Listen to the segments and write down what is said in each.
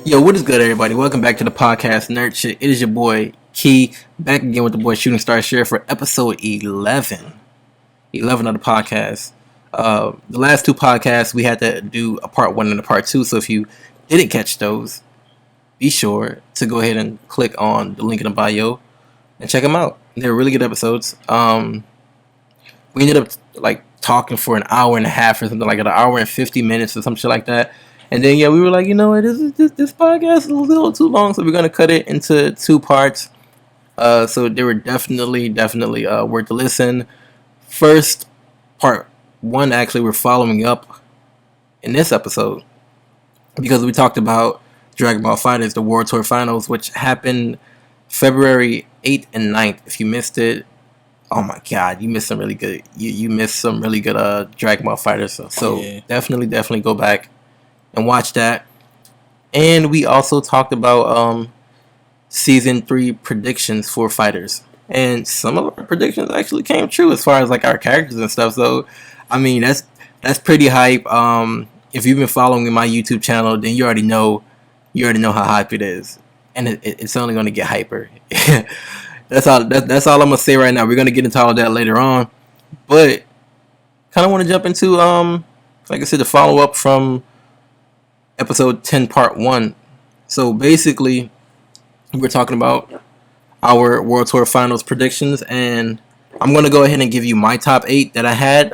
Yo, what is good, everybody? Welcome back to the podcast, Nerd Shit. It is your boy, Key, back again with the boy ShootingStar Sheriff for episode 11. 11 of the podcast. The last two podcasts, we had to do a part 1 and a part 2, so if you didn't catch those, be sure to go ahead and click on the link in the bio and check them out. They're really good episodes. We ended up, talking for an hour and a half or something, like an hour and 50 minutes or some shit like that. And then, we were like, you know what, this podcast is a little too long, so we're going to cut it into 2 parts. So they were definitely worth the listen. First, part 1, actually, we're following up in this episode because we talked about Dragon Ball FighterZ, the World Tour Finals, which happened February 8th and 9th. If you missed it, oh my god, you missed some really good, you missed some really good Dragon Ball FighterZ. So yeah. Definitely go back and watch that. And we also talked about season 3 predictions for FighterZ, and some of our predictions actually came true as far as like our characters and stuff. So I mean, that's pretty hype. If you've been following my YouTube channel, then you already know how hype it is, and it's only going to get hyper. That's all I'm gonna say right now. We're gonna get into all of that later on, but kind of want to jump into like I said, the follow up from episode 10 part 1. So basically, we're talking about our World Tour Finals predictions, and I'm going to go ahead and give you my top 8 that I had,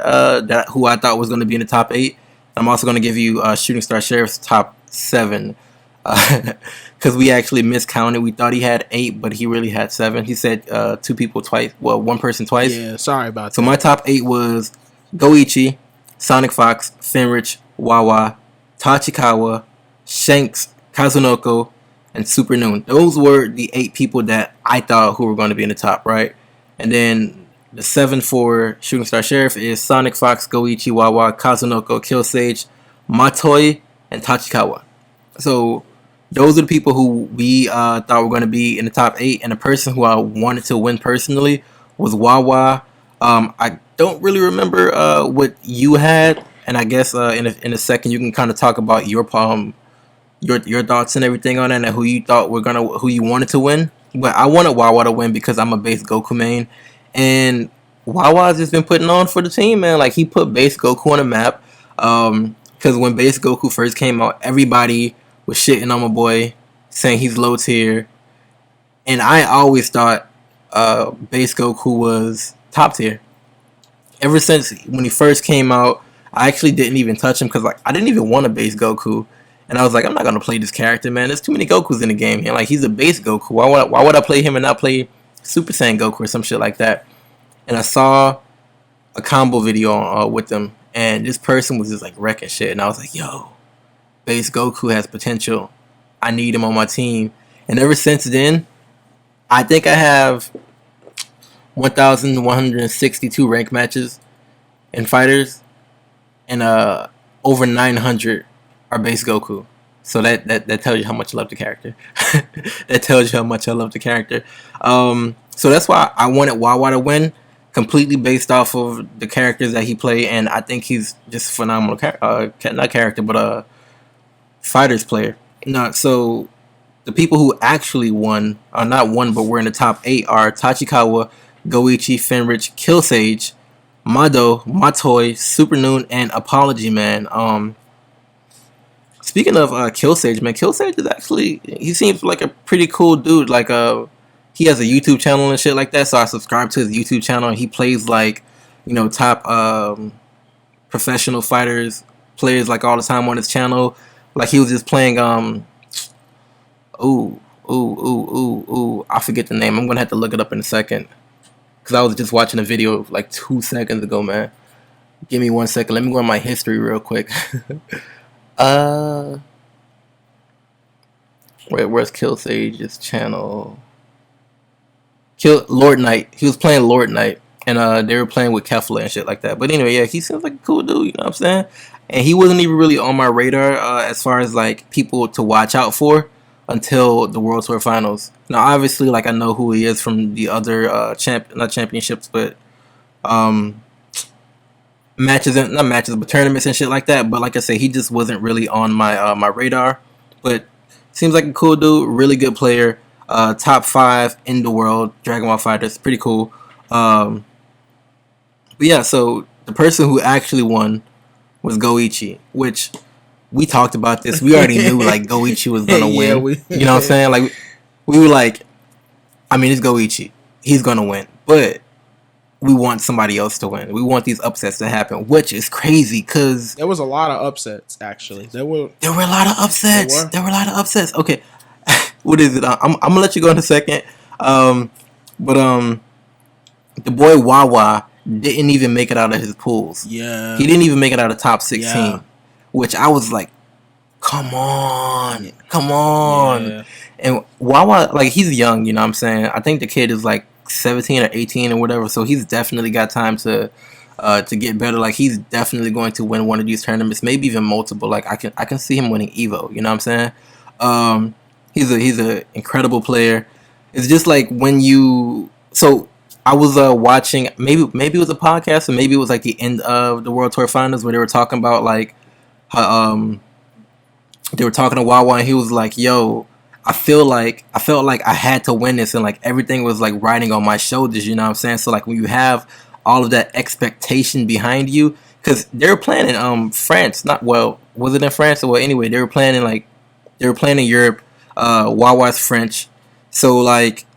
who I thought was going to be in the top 8. I'm also going to give you ShootingStar Sheriff's top 7, because we actually miscounted. We thought he had 8, but he really had 7. He said 2 people twice, well, 1 person twice. Yeah, sorry about that. So my top 8 was Goichi, Sonic Fox, Fenrich, Wawa, Tachikawa, Shanks, Kazunoko, and Super Noon. Those were the 8 people that I thought who were going to be in the top, right? And then the 7 for ShootingStar Sheriff is Sonic Fox, Goichi, Wawa, Kazunoko, Killsage, Matoi, and Tachikawa. So those are the people who we thought were going to be in the top 8. And the person who I wanted to win personally was Wawa. I don't really remember what you had. And I guess in a second you can kind of talk about your thoughts and everything on it, and who you wanted to win. But I wanted Wawa to win because I'm a base Goku main, and Wawa's just been putting on for the team, man. Like, he put base Goku on the map. Because when base Goku first came out, everybody was shitting on my boy, saying he's low tier, and I always thought base Goku was top tier. Ever since when he first came out, I actually didn't even touch him because, like, I didn't even want to base Goku. And I was like, I'm not going to play this character, man. There's too many Gokus in the game. And, like, he's a base Goku. Why would I play him and not play Super Saiyan Goku or some shit like that? And I saw a combo video with them. And this person was just, like, wrecking shit. And I was like, yo, base Goku has potential. I need him on my team. And ever since then, I think I have 1,162 rank matches in FighterZ. And over 900 are base Goku. So that tells you how much I love the character. That tells you how much I love the character. So that's why I wanted Wawa to win, completely based off of the characters that he played, and I think he's just a phenomenal FighterZ player. No, so the people who actually won, not won, but were in the top 8 are Tachikawa, Goichi, Fenrich, Killsage, Mado, Matoi, Super Noon, and Apology Man. Speaking of Killsage, man, Killsage is actually, he seems like a pretty cool dude. Like, he has a YouTube channel and shit like that, so I subscribe to his YouTube channel, and he plays, like, top professional fighters, players, like, all the time on his channel. Like, he was just playing, I forget the name. I'm gonna have to look it up in a second, because I was just watching a video like 2 seconds ago, man. Give me 1 second. Let me go on my history real quick. Where's Killsage's channel? Lord Knight. He was playing Lord Knight, and they were playing with Kefla and shit like that. But anyway, yeah, he seems like a cool dude, you know what I'm saying? And he wasn't even really on my radar as far as, like, people to watch out for until the World Tour Finals. Now, obviously, like, I know who he is from the other not championships, but matches, and not matches, but tournaments and shit like that. But like I said, he just wasn't really on my my radar. But Seems like a cool dude, really good player. Top 5 in the world, Dragon Ball Fighters, pretty cool. But yeah, so the person who actually won was Goichi, which we talked about this. We already knew like Goichi was gonna win. You know what I'm saying? Like we were like, I mean, it's Goichi. He's gonna win, but we want somebody else to win. We want these upsets to happen, which is crazy because there was a lot of upsets. Actually, there were a lot of upsets. There were a lot of upsets. Okay, what is it? I'm gonna let you go in a second. But the boy Wawa didn't even make it out of his pools. Yeah, he didn't even make it out of top 16, which I was like, come on. Yeah. And Wawa, like, he's young, you know what I'm saying? I think the kid is like 17 or 18 or whatever, so he's definitely got time to get better. Like, he's definitely going to win one of these tournaments, maybe even multiple. Like, I can see him winning Evo, you know what I'm saying? He's a incredible player. It's just like when you I was watching, maybe it was a podcast, or maybe it was like the end of the World Tour Finals where they were talking about like they were talking to Wawa, and he was like, yo, I felt like I had to win this, and like everything was like riding on my shoulders, you know what I'm saying? So like when you have all of that expectation behind you, because they were playing in France, was it in France? Well, anyway, they were playing in Europe. Wawa's French, so like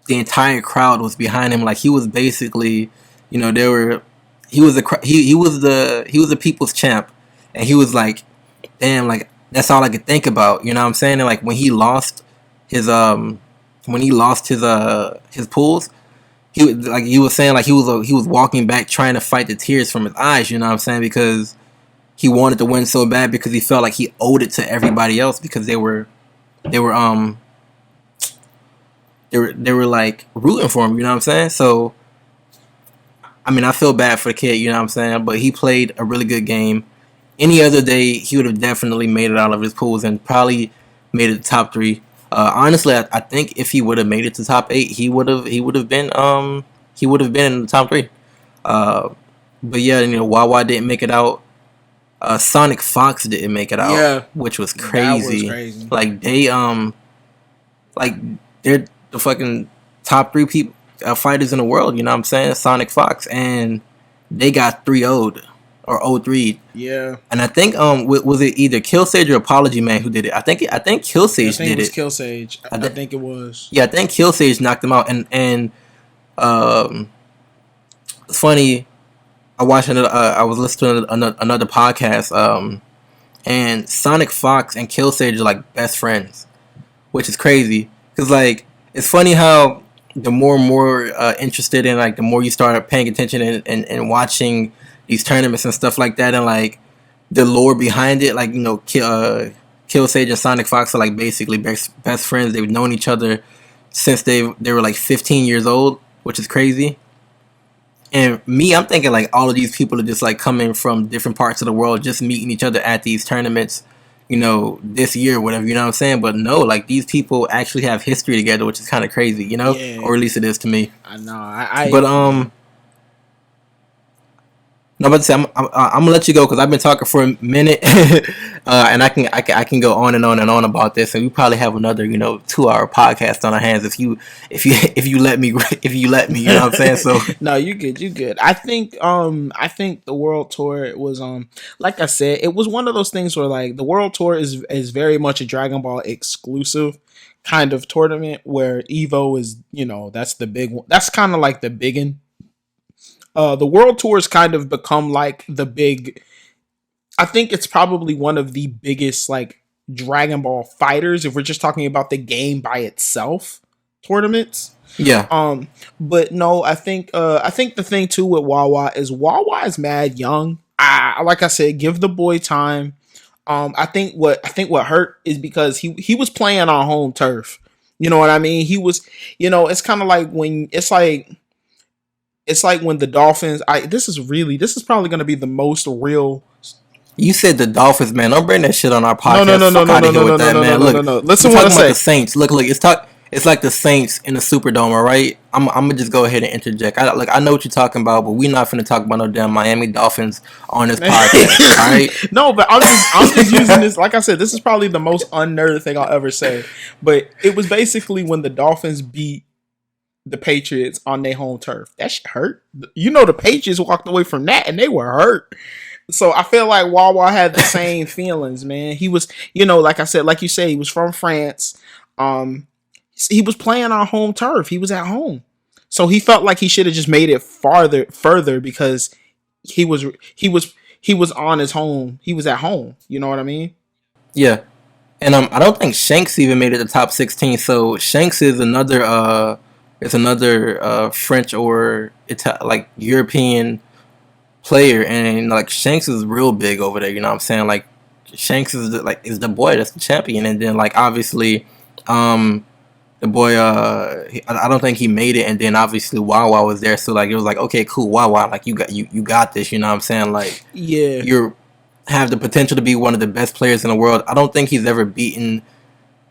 the entire crowd was behind him. Like he was basically, you know, he was the people's champ, and he was like, damn, like that's all I could think about, you know what I'm saying? And like when he lost his pools, he was saying like he was walking back trying to fight the tears from his eyes, you know what I'm saying? Because he wanted to win so bad, because he felt like he owed it to everybody else, because they were like rooting for him, you know what I'm saying? So I mean, I feel bad for the kid, you know what I'm saying? But he played a really good game. Any other day, he would have definitely made it out of his pools and probably made it to top 3. Honestly, I think if he would have made it to top 8, he would have been in the top 3. But yeah, you know, Wawa didn't make it out. Sonic Fox didn't make it out, which was crazy. That was crazy. Like they're the fucking top 3 people fighters in the world. You know what I'm saying? Sonic Fox, and they got 3-0'd or 0-3'd. Yeah. And I think was it either Killsage or Apology Man who did it? I think Killsage did it. I think it was Killsage. I think it was. Yeah, I think Killsage knocked him out, and it's funny. I was listening to another podcast, and Sonic Fox and Killsage are like best friends, which is crazy. Cause like it's funny how the more and more interested in, like the more you start paying attention and watching these tournaments and stuff like that, and like the lore behind it, like, you know, Killsage and Sonic Fox are like basically best friends. They've known each other since they were like 15 years old, which is crazy. And me, I'm thinking like all of these people are just like coming from different parts of the world, just meeting each other at these tournaments, you know, this year or whatever, you know what I'm saying? But no, like these people actually have history together, which is kind of crazy, you know? Yeah. Or at least it is to me. I know. No, but I'm gonna let you go because I've been talking for a minute, and I can go on and on and on about this, and we probably have another 2-hour podcast on our hands if you let me, you know what I'm saying? So no, you good. I think the World Tour was like I said, it was one of those things where like the World Tour is very much a Dragon Ball exclusive kind of tournament, where Evo is, that's the big one. That's kind of like the biggin. The World Tour has kind of become like the big. I think it's probably one of the biggest like Dragon Ball fighters, if we're just talking about the game by itself, tournaments. Yeah. But no, I think the thing too with Wawa is mad young. Like I said, give the boy time. I think what hurt is because he was playing on home turf. You know what I mean? He was, it's kind of like when it's like when the Dolphins. This is probably going to be the most real. You said the Dolphins, man. Don't bring that shit on our podcast. No. Listen, what I say. The Saints. Look. It's like the Saints in the Superdome, all right? I'm gonna just go ahead and interject. I know what you're talking about, but we're not finna talk about no damn Miami Dolphins on this podcast, all right? No, but I'm just using this. Like I said, this is probably the most unnerded thing I'll ever say. But it was basically when the Dolphins beat the Patriots on their home turf. That shit hurt. You know, the Patriots walked away from that and they were hurt. So I feel like Wawa had the same feelings, man. He was, like I said, like you say, he was from France. He was playing on home turf. He was at home. So he felt like he should have just made it further because he was on his home. He was at home. You know what I mean? Yeah. And I don't think Shanks even made it the top 16. So Shanks is another French or like European player, and like Shanks is real big over there. You know what I'm saying? Like Shanks is the boy that's the champion, and then like obviously, the boy I don't think he made it, and then obviously Wawa was there, so like it was like, okay, cool, Wawa, like you got this. You know what I'm saying? Like Yeah. you're have the potential to be one of the best players in the world. I don't think he's ever beaten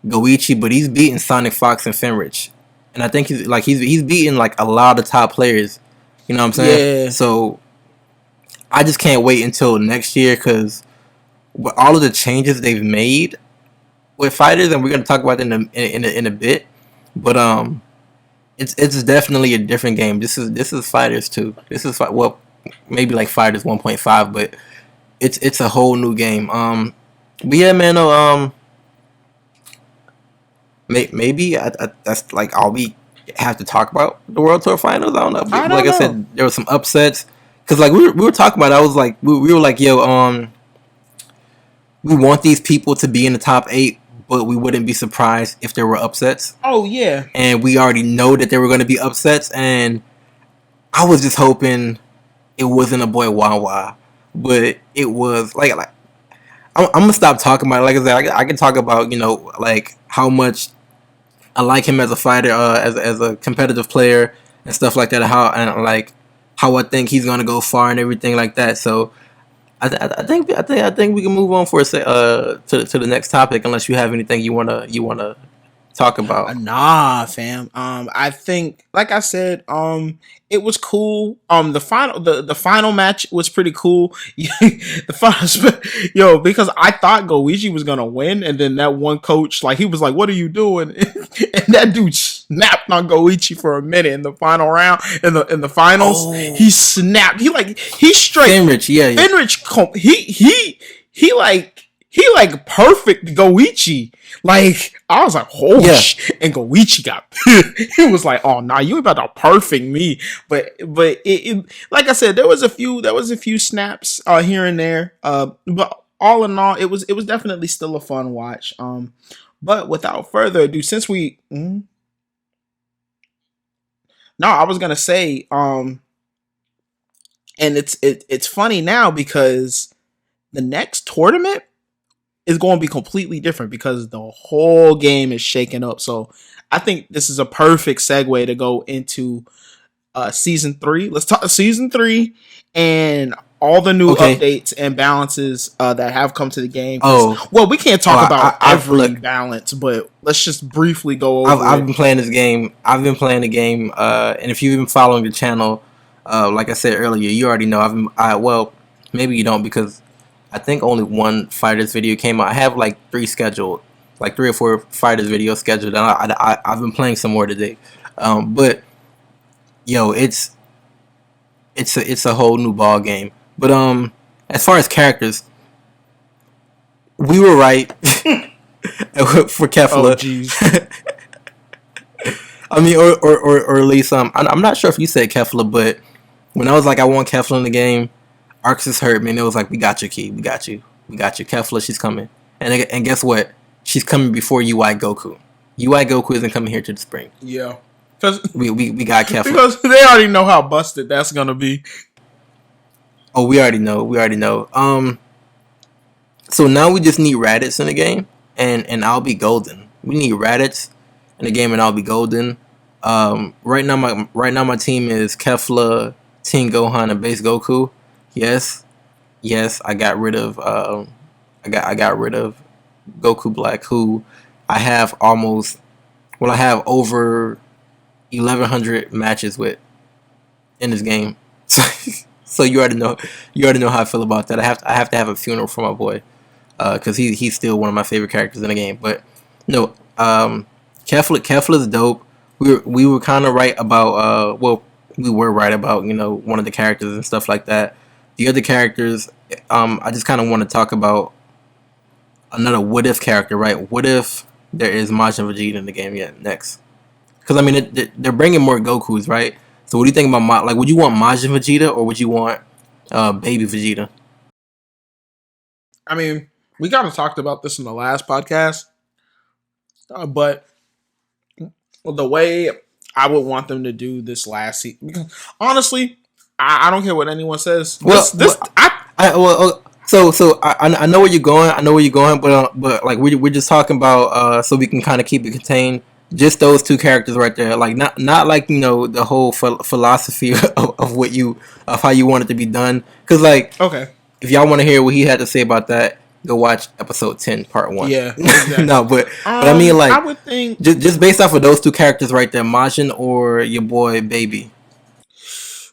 Goichi, but he's beaten Sonic Fox and Finrich, and I think he's beaten like a lot of top players. You know what I'm saying? Yeah. So I just can't wait until next year, because with all of the changes they've made with fighters, and we're gonna talk about it in a bit, but it's definitely a different game. This is Fighters 2. This is maybe like Fighters 1.5, but it's a whole new game. But yeah, man, no, maybe that's like all we have to talk about the World Tour Finals. I don't know. Like I said, there were some upsets, because like we were talking about it. I was like, we were like, yo, we want these people to be in the top 8, but we wouldn't be surprised if there were upsets. Oh yeah. And we already know that there were going to be upsets, and I was just hoping it wasn't a boy Wawa, but it was like I'm gonna stop talking about it. Like I said, I can talk about like how much I like him as a fighter, as a competitive player and stuff like that. How I think he's gonna go far and everything like that. So I think we can move on to the next topic, unless you have anything you wanna talk about. Nah, fam. I think, like I said, it was cool. The final match was pretty cool. The final, because I thought Goichi was gonna win, and then that one coach, like, he was like, "What are you doing?" And that dude snapped on Goichi for a minute in the final round. In the finals, he snapped. He straight Finrich, yeah. Finrich, he like perfect Goichi. Like, I was like, shit. And Goichi got he was like, oh nah, you about to perfect me. But it like I said, there was a few snaps here and there. But all in all, it was definitely still a fun watch. But without further ado, since we no, I was gonna say, and it's funny now because the next tournament is going to be completely different because the whole game is shaken up. So I think this is a perfect segue to go into season 3. Let's talk season 3 and all the new updates and balances that have come to the game. Well, we can't talk about every balance, but let's just briefly go over I've been playing this game. I've been playing the game, and if you've been following the channel, like I said earlier, you already know. Well, maybe you don't, because I think only one FighterZ video came out. I have like 3 scheduled, like 3 or 4 FighterZ videos scheduled, and I've been playing some more today. But yo, it's a whole new ball game. But as far as characters, we were right for Kefla. Oh jeez. I mean, or at least I'm not sure if you said Kefla, but when I was like, I want Kefla in the game, Arxis hurt me, and it was like, we got you, Key. We got you. Kefla, she's coming. And guess what? She's coming before UI Goku. UI Goku isn't coming here to the spring. Yeah. We got Kefla. Because they already know how busted that's going to be. Oh, we already know. So now we just need Raditz in the game, and I'll be golden. We need Raditz in the game, and I'll be golden. Right now my team is Kefla, Teen Gohan, and Base Goku. Yes, I got rid of I got rid of Goku Black, who I have almost Well, I have over 1,100 matches with in this game. So you already know how I feel about that. I have to have a funeral for my boy, because he's still one of my favorite characters in the game. But no, Kefla is dope. We were kind of right about we were right about one of the characters and stuff like that. The other characters, I just kind of want to talk about another what if character, right? What if there is Majin Vegeta in the game yet next? Because I mean, they're bringing more Gokus, right? So what do you think about like? Would you want Majin Vegeta or would you want Baby Vegeta? I mean, we kind of talked about this in the last podcast, but the way I would want them to do this last season, because honestly, I don't care what anyone says. I know where you're going. I know where you're going, but like we're just talking about so we can kind of keep it contained. Just those two characters right there, like not like the whole philosophy of how you want it to be done. Because like, okay, if y'all want to hear what he had to say about that, go watch episode 10, part 1. Yeah, exactly. No, but I mean, like, I would think just based off of those two characters right there, Majin or your boy Baby.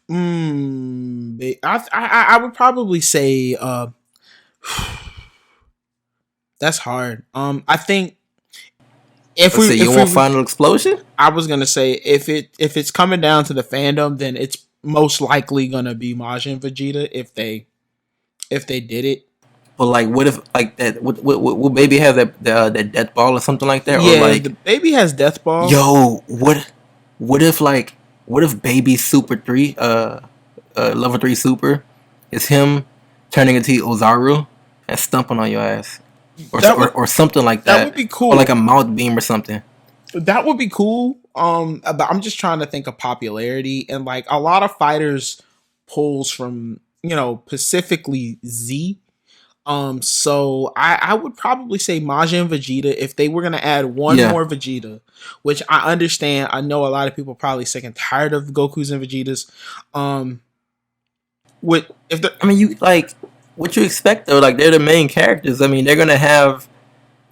I would probably say that's hard. I think if you want Final Explosion, I was gonna say if it's coming down to the fandom, then it's most likely gonna be Majin Vegeta if they did it. But like, what if like that? Would Baby have that death ball or something like that? Yeah, or like the Baby has death ball. Yo, what if Baby Super 3 level 3 Super is him turning into Ozaru and stumping on your ass, or something like that. That would be cool. Or like a mouth beam or something. That would be cool. But I'm just trying to think of popularity, and like a lot of fighters pulls from specifically Z. So I would probably say Majin Vegeta if they were gonna add one more Vegeta, which I understand. I know a lot of people are probably sick and tired of Gokus and Vegetas. You like what you expect though? Like they're the main characters. I mean, they're gonna have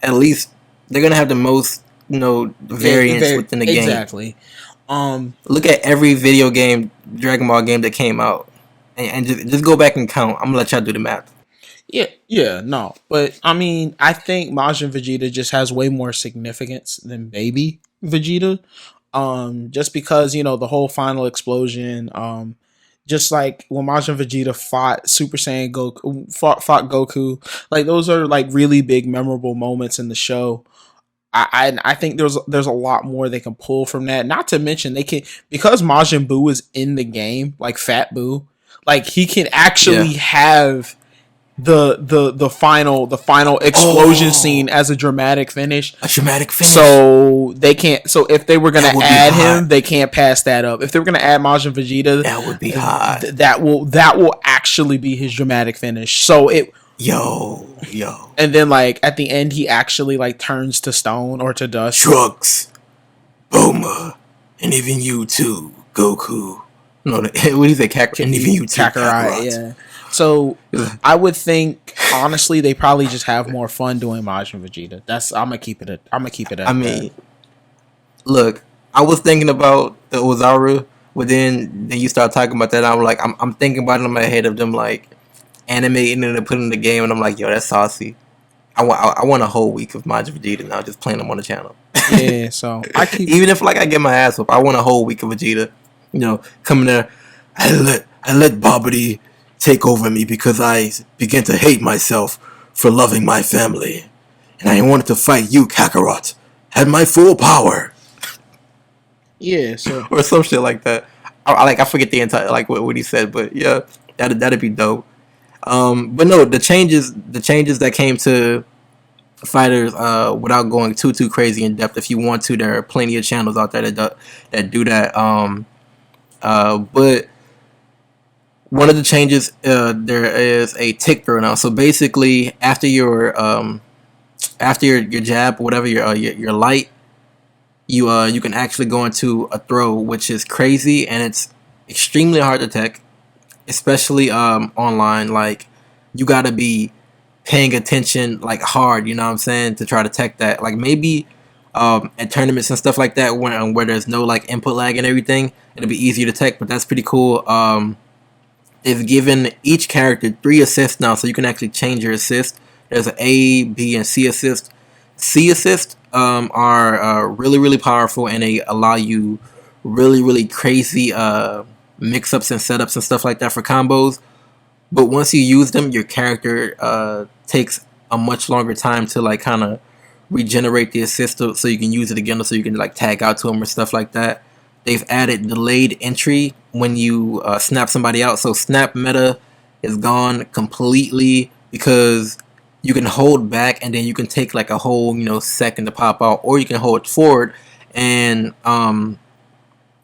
the most variants within the game. Exactly. Look at every video game, Dragon Ball game that came out, and just go back and count. I'm gonna let y'all do the math. No. But I mean, I think Majin Vegeta just has way more significance than Baby Vegeta. Just because, the whole final explosion, just like when Majin Vegeta fought Super Saiyan Goku, fought Goku, like those are like really big memorable moments in the show. I think there's a lot more they can pull from that. Not to mention they can, because Majin Buu is in the game, like Fat Buu, like he can actually have the final explosion scene as a dramatic finish. A dramatic finish. So they can't. So if they were gonna add him, they can't pass that up. If they were gonna add Majin Vegeta, that would be hot. That will actually be his dramatic finish. So it. Yo. And then like at the end, he actually like turns to stone or to dust. Trunks, Bulma, and even you too, Goku. No, what do you say, Kakarot? And even you too, Kakarot. Yeah. So I would think honestly they probably just have more fun doing Majin Vegeta. I'm gonna keep it at that. Look, I was thinking about the Ozaru, but then you start talking about that. I'm thinking about it in my head of them like animating it and putting in the game, and I'm like, yo, that's saucy. I want a whole week of Majin Vegeta now, just playing them on the channel. Yeah, so even if like I get my ass up, I want a whole week of Vegeta. Coming there, I let Babidi take over me because I began to hate myself for loving my family, and I wanted to fight you, Kakarot, at my full power. Yeah, so or some shit like that. I forget the entire like what he said, but yeah, that'd be dope. But no, the changes that came to fighters, without going too crazy in depth. If you want to, there are plenty of channels out there that do that. But one of the changes, there is a tick throw now. So basically, after your jab or whatever, your light, you can actually go into a throw, which is crazy, and it's extremely hard to tech, especially online. Like you gotta be paying attention like hard, you know what I'm saying, to try to tech that. Like maybe at tournaments and stuff like that, where there's no like input lag and everything. It'll be easier to tech, but that's pretty cool. They've given each character 3 assists now, so you can actually change your assist. There's an A, B, and C assist. C assist are really, really powerful, and they allow you really, really crazy mix-ups and setups and stuff like that for combos. But once you use them, your character takes a much longer time to like kind of regenerate the assist, so you can use it again, so you can like tag out to them or stuff like that. They've added delayed entry when you snap somebody out. So snap meta is gone completely because you can hold back and then you can take like a whole second to pop out, or you can hold forward and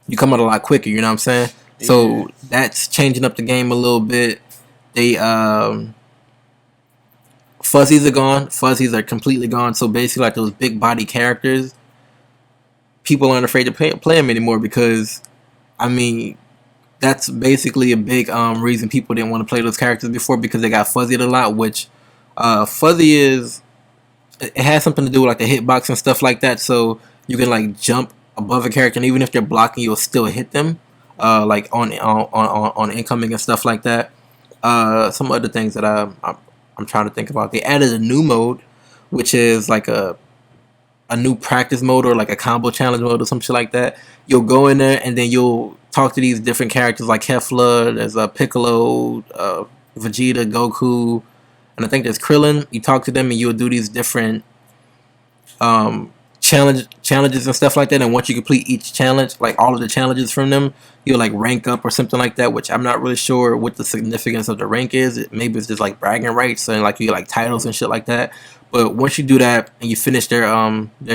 you come out a lot quicker. You know what I'm saying? Yeah. So that's changing up the game a little bit. They fuzzies are gone. Fuzzies are completely gone. So basically, like those big body characters, people aren't afraid to play them anymore because, I mean, that's basically a big reason people didn't want to play those characters before, because they got fuzzied a lot. Which fuzzy is, it has something to do with like the hitbox and stuff like that. So you can like jump above a character, and even if they're blocking, you'll still hit them, like on incoming and stuff like that. Some other things that I'm trying to think about. They added a new mode, which is like a new practice mode or like a combo challenge mode or some shit like that. You'll go in there and then you'll talk to these different characters like Hefla, there's Piccolo, Vegeta, Goku, and I think there's Krillin. You talk to them and you'll do these different challenges and stuff like that. And once you complete each challenge, like all of the challenges from them, you'll like rank up or something like that, which I'm not really sure what the significance of the rank is. Maybe it's just like bragging rights and like you get like titles and shit like that. But once you do that and you finish their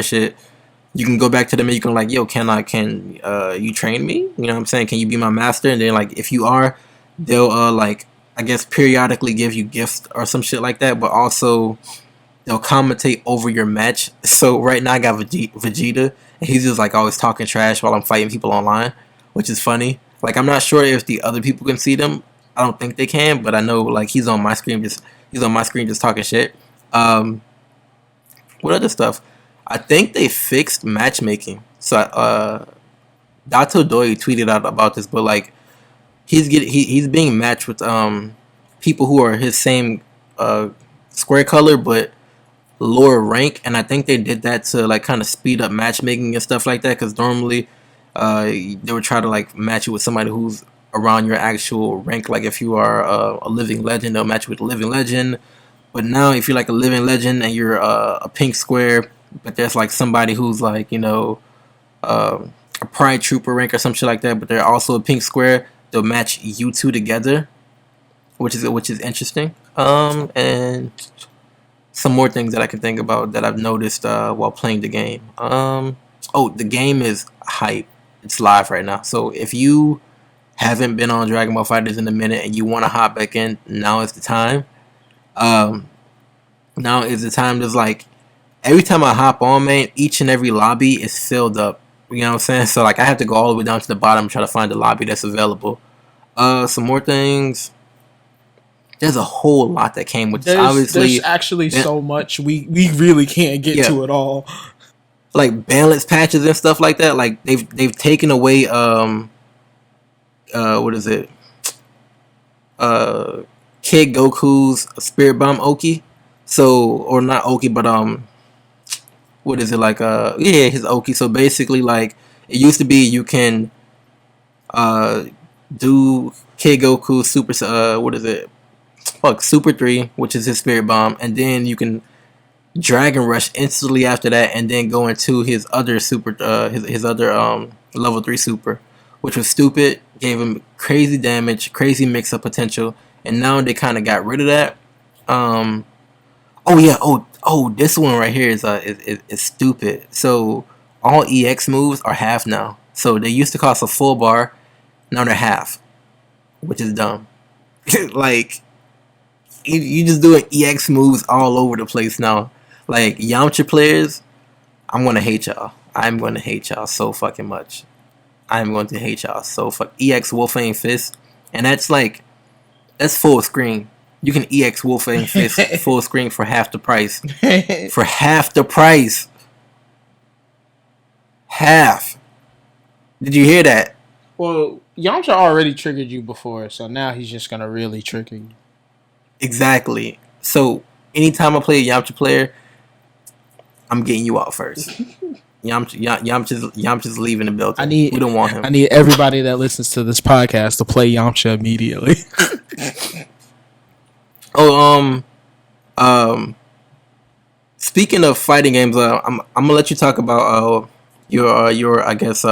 shit, you can go back to them and you can like, yo, can you train me? You know what I'm saying? Can you be my master? And then like if you are, they'll like I guess periodically give you gifts or some shit like that, but also they'll commentate over your match. So right now I got Vegeta, and he's just like always talking trash while I'm fighting people online, which is funny. Like I'm not sure if the other people can see them. I don't think they can, but I know like he's on my screen just talking shit. What other stuff? I think they fixed matchmaking. So Dato Doi tweeted out about this, but like he's being matched with people who are his same square color but lower rank, and I think they did that to like kind of speed up matchmaking and stuff like that, because normally they would try to like match you with somebody who's around your actual rank. Like if you are a living legend, they'll match you with a living legend. But now if you're like a living legend and you're a pink square, but there's like somebody who's like a pride trooper rank or some shit like that, but they're also a pink square, they'll match you two together, which is interesting. And some more things that I can think about that I've noticed while playing the game. The game is hype. It's live right now. So if you haven't been on Dragon Ball FighterZ in a minute and you want to hop back in, now is the time. Now is the time. There's like every time I hop on, man, each and every lobby is filled up. You know what I'm saying? So like I have to go all the way down to the bottom and try to find the lobby that's available. Some more things. There's a whole lot that came with this. Obviously, there's actually so much we really can't get to it all. Like balance patches and stuff like that. Like they've taken away what is it? Kid Goku's Spirit Bomb Oki. So, or not Oki, but what is it like? His Oki. So basically, like it used to be, you can do Kid Goku Super. What is it? Super 3, which is his Spirit Bomb, and then you can Dragon Rush instantly after that, and then go into his other super, his other level 3 super, which was stupid. Gave him crazy damage, crazy mix-up potential, and now they kind of got rid of that. This one right here is stupid. So all EX moves are half now. So they used to cost a full bar, now they're half, which is dumb. Like you just doing EX moves all over the place now. Like Yamcha players, I'm gonna hate y'all. I'm gonna hate y'all so fucking much. I'm going to hate y'all so EX Wolfang Fist, and that's full screen. You can EX Wolfang Fist full screen for half the price. For half the price. Half. Did you hear that? Well, Yamcha already triggered you before, so now he's just gonna really trigger you. Exactly. So anytime I play a Yamcha player, I'm getting you out first. Yamcha's leaving the building. We don't want him. I need everybody that listens to this podcast to play Yamcha immediately. Speaking of fighting games, I'm gonna let you talk about your I guess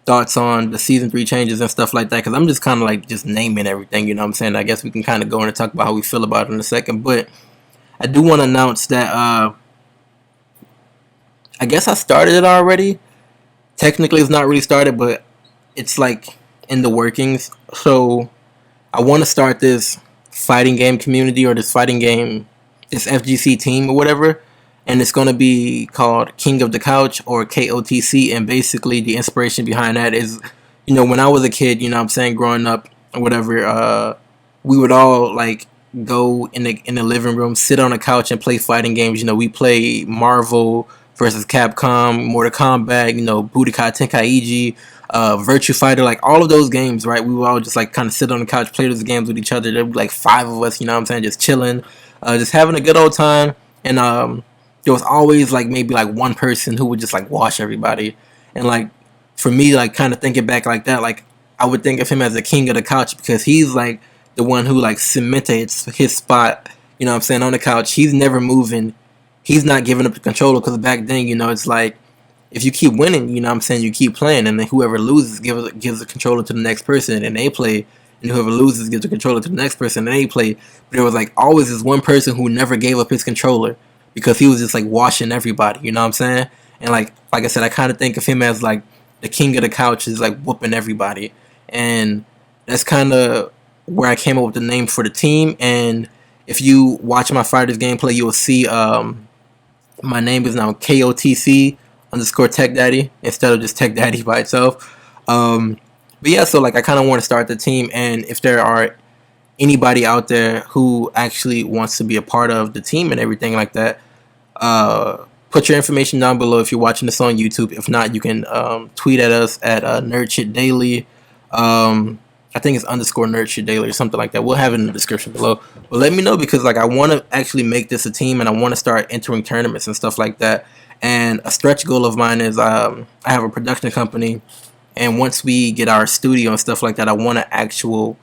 thoughts on the season 3 changes and stuff like that, because I'm just kind of like just naming everything. You know what I'm saying? I guess we can kind of go in and talk about how we feel about it in a second, but I do want to announce that I guess I started it already. Technically, it's not really started, but it's like in the workings. So I want to start this fighting game community, or this fighting game, this FGC team or whatever, and it's going to be called King of the Couch, or KOTC. And basically the inspiration behind that is, when I was a kid, you know what I'm saying, growing up or whatever, we would all like go in the living room, sit on a couch and play fighting games. We play Marvel versus Capcom, Mortal Kombat, Budokai Tenkaichi, Virtua Fighter, like all of those games, right? We would all just like kind of sit on the couch, play those games with each other. There would be like 5 of us, you know what I'm saying, just chilling, just having a good old time. And there was always like maybe like one person who would just like watch everybody. And like for me, like kind of thinking back like that, like I would think of him as the king of the couch, because he's like the one who like cemented his spot, you know what I'm saying, on the couch. He's never moving. He's not giving up the controller, because back then, it's like if you keep winning, you know what I'm saying, you keep playing, and then whoever loses gives the controller to the next person and they play, and whoever loses gives the controller to the next person and they play. But there was like always this one person who never gave up his controller, because he was just like watching everybody, you know what I'm saying? And like I said, I kind of think of him as like the king of the couch, is like whooping everybody. And that's kind of where I came up with the name for the team. And if you watch my FighterZ gameplay, you will see my name is now KOTC _ Tech Daddy, instead of just Tech Daddy by itself. But yeah, so like I kind of want to start the team, and if there are anybody out there who actually wants to be a part of the team and everything like that, put your information down below if you're watching this on YouTube. If not, you can tweet at us at NerdShitDaily. I think it's _ NerdShitDaily or something like that. We'll have it in the description below. But let me know, because like I want to actually make this a team, and I want to start entering tournaments and stuff like that. And a stretch goal of mine is I have a production company, and once we get our studio and stuff like that, I want an actual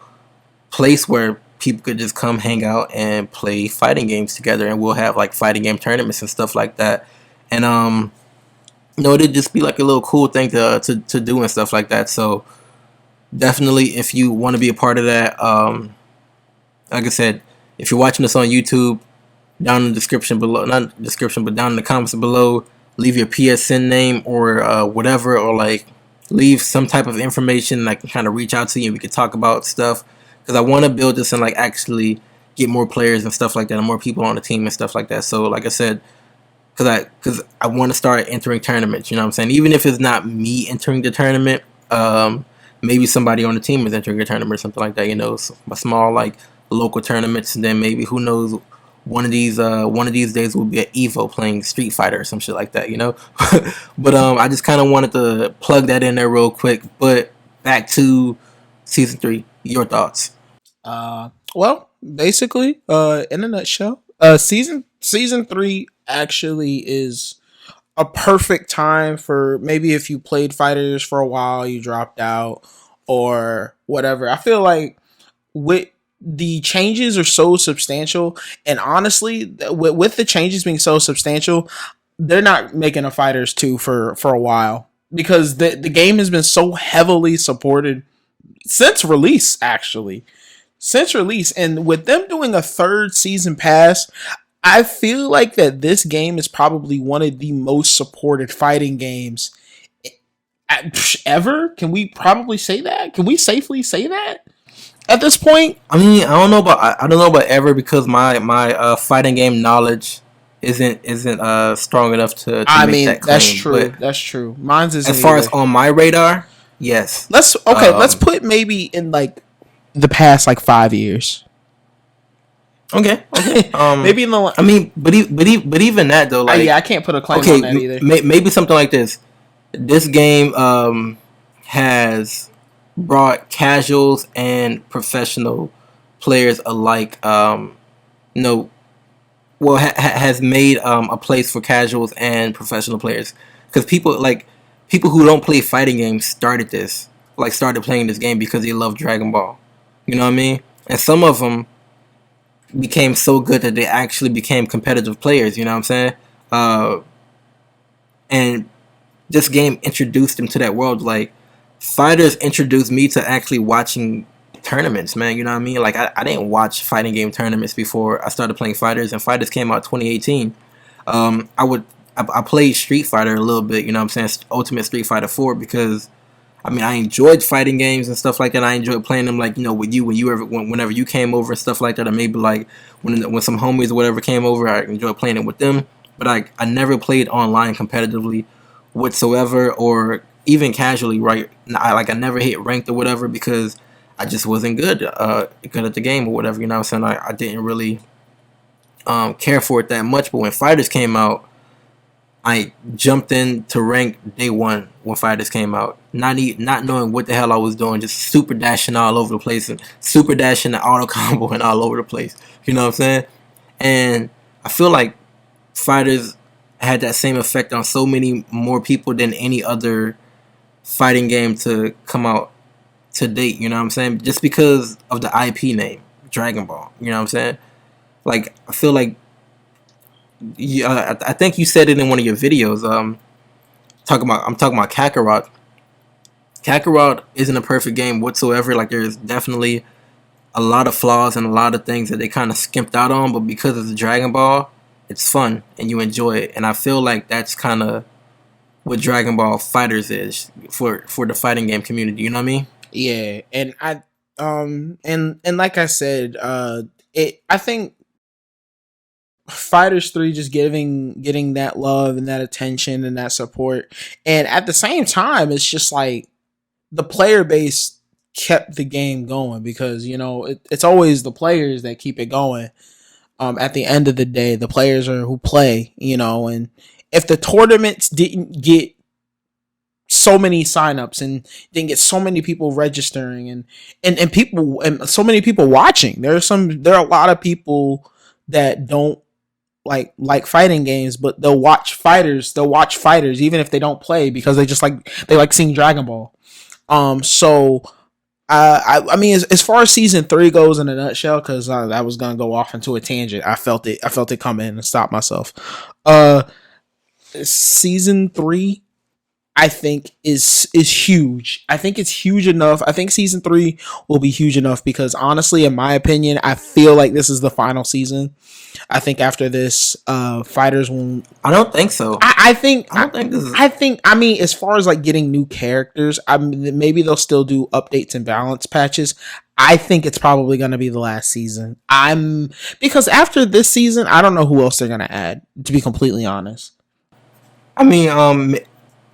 place where people could just come hang out and play fighting games together, and we'll have like fighting game tournaments and stuff like that. And it'd just be like a little cool thing to do and stuff like that. So definitely, if you want to be a part of that, like I said, if you're watching this on YouTube, down in the description below, not description, but down in the comments below, leave your PSN name or whatever, or like leave some type of information, and I can kind of reach out to you and we can talk about stuff, because I want to build this and like actually get more players and stuff like that, and more people on the team and stuff like that. So like I said, because I want to start entering tournaments, you know what I'm saying, even if it's not me entering the tournament, maybe somebody on the team is entering a tournament or something like that, a small like local tournaments. And then maybe, who knows, one of these days will be an Evo playing Street Fighter or some shit like that, But I just kind of wanted to plug that in there real quick. But back to season 3, your thoughts? Well, basically, in a nutshell, season 3 actually is a perfect time for, maybe if you played FighterZ for a while, you dropped out or whatever. I feel like with the changes are so substantial, and honestly, with the changes being so substantial, they're not making a FighterZ 2 for a while, because the game has been so heavily supported since release, and with them doing a 3rd season pass, I feel like that this game is probably one of the most supported fighting games ever. Can we probably say that? Can we safely say that at this point? I mean, I don't know about ever, because my fighting game knowledge isn't strong enough to make that claim. That's true. Mine's isn't as far as on my radar. Yes. Let's put maybe in like the past like 5 years. Okay. Maybe in the. I mean, but even that though, like, I can't put a claim on that either. Maybe something like this. This game has brought casuals and professional players alike. You know, well, has made a place for casuals and professional players, because people who don't play fighting games started playing this game because they love Dragon Ball. You know what I mean? And some of them became so good that they actually became competitive players. You know what I'm saying? Uh, and this game introduced them to that world. Like, fighters introduced me to actually watching tournaments, man. You know what I mean? Like, I didn't watch fighting game tournaments before I started playing fighters, and fighters came out 2018. I played Street Fighter a little bit. You know what I'm saying? Ultimate Street Fighter 4, because I mean, I enjoyed fighting games and stuff like that. I enjoyed playing them, like, with you whenever you came over and stuff like that, or maybe like when some homies or whatever came over. I enjoyed playing it with them, but I never played online competitively whatsoever, or even casually. Right? I never hit ranked or whatever, because I just wasn't good at the game or whatever. You know what I'm saying? I didn't really care for it that much. But when fighters came out, I jumped in to rank day one when fighters came out, not knowing what the hell I was doing, just super dashing all over the place and super dashing and auto combo and all over the place. You know what I'm saying? And I feel like fighters had that same effect on so many more people than any other fighting game to come out to date. You know what I'm saying? Just because of the IP name, Dragon Ball. You know what I'm saying? Like, I feel like, I think you said it in one of your videos. I'm talking about Kakarot. Kakarot isn't a perfect game whatsoever. Like, there's definitely a lot of flaws and a lot of things that they kind of skimped out on. But because it's a Dragon Ball, it's fun and you enjoy it. And I feel like that's kind of what Dragon Ball Fighters is for the fighting game community. You know what I mean? Yeah, and and like I said, I think Fighters 3 just getting that love and that attention and that support. And at the same time, it's just like the player base kept the game going, because it's always the players that keep it going. At the end of the day, the players are who play, and if the tournaments didn't get so many signups and didn't get so many people registering and people and so many people watching, there are a lot of people that don't like fighting games, but they'll watch fighters even if they don't play, because they like seeing Dragon Ball. So I mean, as far as season 3 goes, in a nutshell, because I was gonna go off into a tangent. I felt it come in and stop myself. Season 3, I think, is huge. I think it's huge enough. I think season 3 will be huge enough, because honestly, in my opinion, I feel like this is the final season. I think after this, fighters won't. I don't think so. I think. I don't think this is. I think. I mean, as far as like getting new characters, I mean, maybe they'll still do updates and balance patches. I think it's probably going to be the last season. Because after this season, I don't know who else they're going to add. To be completely honest. I mean,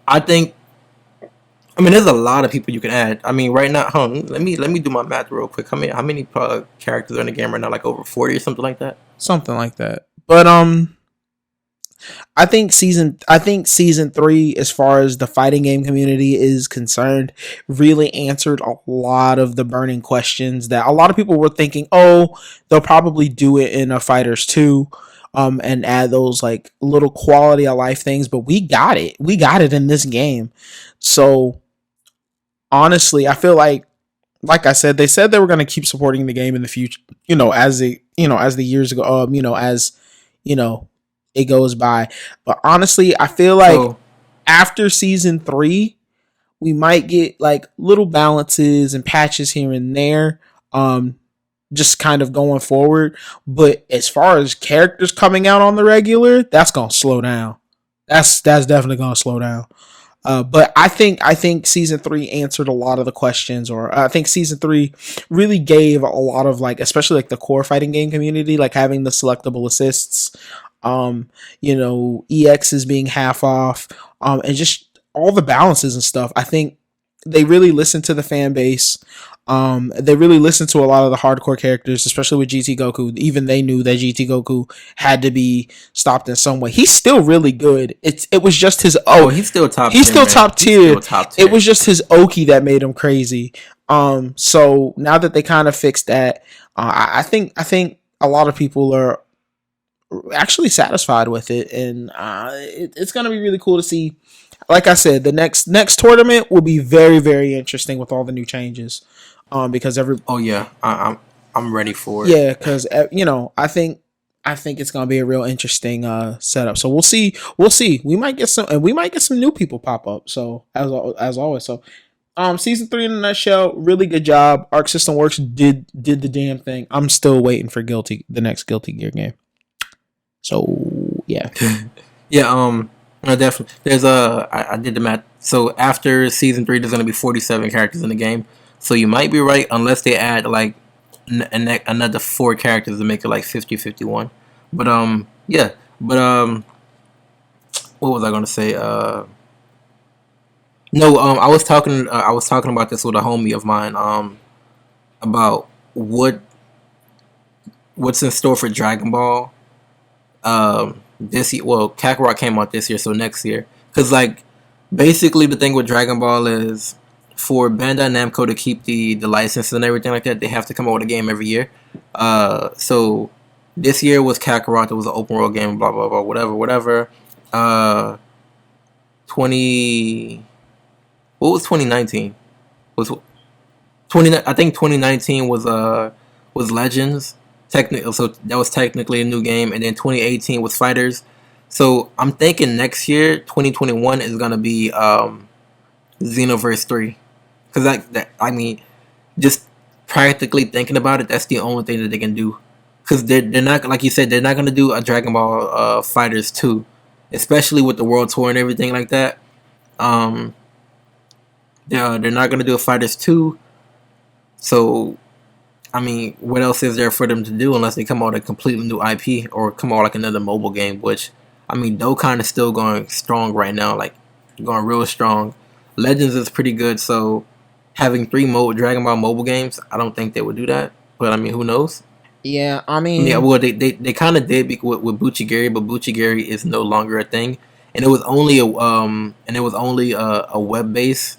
I think. I mean, there's a lot of people you can add. I mean, right now, hold on, let me do my math real quick. How many characters are in the game right now? Like over 40 or something like that. Something like that. But I think season 3, as far as the fighting game community is concerned, really answered a lot of the burning questions that a lot of people were thinking. Oh, they'll probably do it in a Fighters 2. And add those like little quality of life things, but we got it in this game. So honestly, I feel like I said, they said they were going to keep supporting the game in the future, as the years go, as it goes by. But honestly, I feel like, So after season 3, we might get like little balances and patches here and there, just kind of going forward. But as far as characters coming out on the regular, that's gonna slow down. That's definitely gonna slow down. But I think season 3 answered a lot of the questions, or I think season 3 really gave a lot of, like, especially like the core fighting game community, like having the selectable assists, EX is being half off, and just all the balances and stuff. I think they really listened to the fan base. They really listened to a lot of the hardcore characters, especially with GT Goku. Even they knew that GT Goku had to be stopped in some way. He's still really good. It was just his He's still top he's tier, still man. top He's tier. still top tier. It was just his Oki that made him crazy. So now that they kind of fixed that, I think a lot of people are actually satisfied with it, and it's gonna be really cool to see. Like I said, the next tournament will be very, very interesting with all the new changes. Because Oh yeah, I'm ready for it. yeah, because I think it's gonna be a real interesting setup. So we'll see. We'll see. We might get some, and we might get some new people pop up. So as always, so season 3 in a nutshell, really good job. Arc System Works did the damn thing. I'm still waiting for the next Guilty Gear game. So yeah, Yeah. No, definitely. There's I did the math. So after season 3, there's gonna be 47 characters in the game. So you might be right, unless they add like another 4 characters to make it like 50, 51. But yeah. But what was I gonna say? No. I was talking. I was talking about this with a homie of mine. About what's in store for Dragon Ball. This year. Well, Kakarot came out this year, so next year. Cause like, basically the thing with Dragon Ball is, for Bandai Namco to keep the license and everything like that, they have to come out with a game every year. So this year was Kakarot. It was an open world game. Blah blah blah. Whatever. 20. What was 2019? Was 20? I think 2019 was Legends. Technically, so that was technically a new game, and then 2018 was FighterZ. So I'm thinking next year, 2021, is gonna be Xenoverse 3, because I mean, just practically thinking about it, that's the only thing that they can do. Because they're not, like you said, they're not gonna do a Dragon Ball FighterZ 2, especially with the World Tour and everything like that. Um, they're not gonna do a FighterZ 2, so. I mean, what else is there for them to do unless they come out with a completely new IP or come out like another mobile game? Which, I mean, Dokkan is still going strong right now, like going real strong. Legends is pretty good, so having 3 Dragon Ball mobile games, I don't think they would do that. But I mean, who knows? yeah. I Yeah, mean, well, they kind of did with Buchigiri, but Buchigiri is no longer a thing, and it was only a web based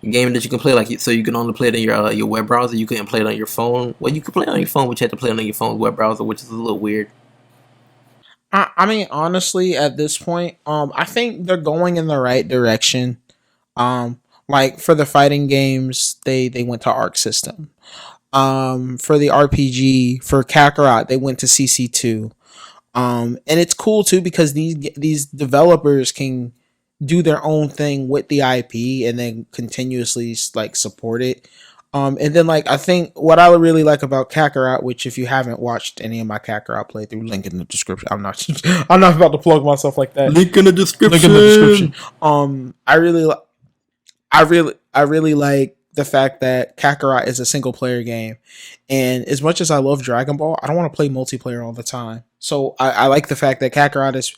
game that you can play, like, so you can only play it in your web browser. You couldn't play it on your phone. Well, you could play it on your phone, but you had to play it on your phone's web browser, which is a little weird. I mean, honestly, at this point, I think they're going in the right direction. Um, like for the fighting games, they went to Arc System. For the RPG, for Kakarot, they went to CC2. And it's cool too because these developers can do their own thing with the IP and then continuously like support it. And then like I think what I would really like about Kakarot, which if you haven't watched any of my Kakarot playthrough, link in the description. I'm not I'm not about to plug myself like that. Link in the description. Link in the description. I really like the fact that Kakarot is a single player game, and as much as I love Dragon Ball, I don't want to play multiplayer all the time. So I like the fact that Kakarot is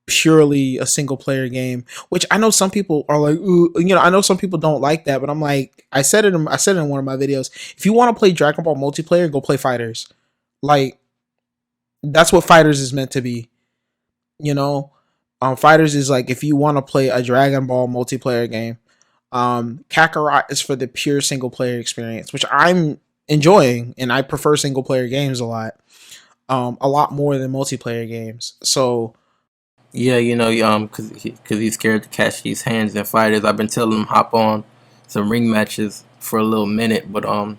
purely a single player game, which I know some people are like, ooh, I know some people don't like that, but I'm like, I said it in one of my videos. If you want to play Dragon Ball multiplayer, go play FighterZ. Like, that's what FighterZ is meant to be. FighterZ is like, if you want to play a Dragon Ball multiplayer game. Kakarot is for the pure single player experience, which I'm enjoying, and I prefer single player games a lot more than multiplayer games. So Yeah, because he's scared to catch these hands in fighters. I've been telling him hop on some ring matches for a little minute, but I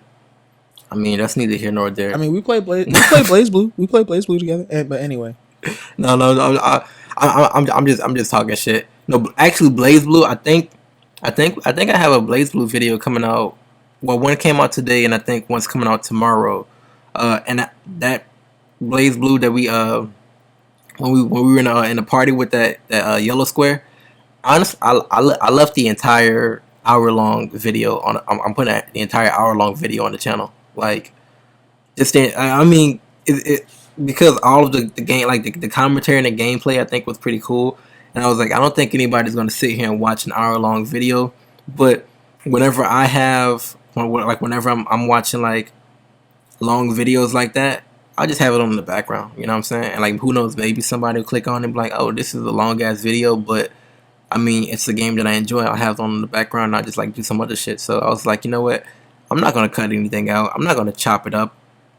mean, that's neither here nor there. I mean, we play Blaze Blue. We play Blaze Blue together. But anyway, no, I'm just talking shit. No, actually, Blaze Blue. I think I have a Blaze Blue video coming out. Well, one came out today, and I think one's coming out tomorrow. And that Blaze Blue that we when we were in a party with that yellow square. Honestly, I left the entire hour-long video on. I'm putting the entire hour-long video on the channel. Like, I mean, because all of the game, like the commentary and the gameplay, I think was pretty cool. And I was like, I don't think anybody's going to sit here and watch an hour-long video. But whenever I have whenever I'm watching like long videos like that, I just have it on in the background. You know what I'm saying? And like, who knows? Maybe somebody will click on it and be like, "Oh, this is a long ass video," but I mean, it's a game that I enjoy. I'll have it on in the background. And I just like do some other shit. So I was like, you know what? I'm not gonna cut anything out. I'm not gonna chop it up.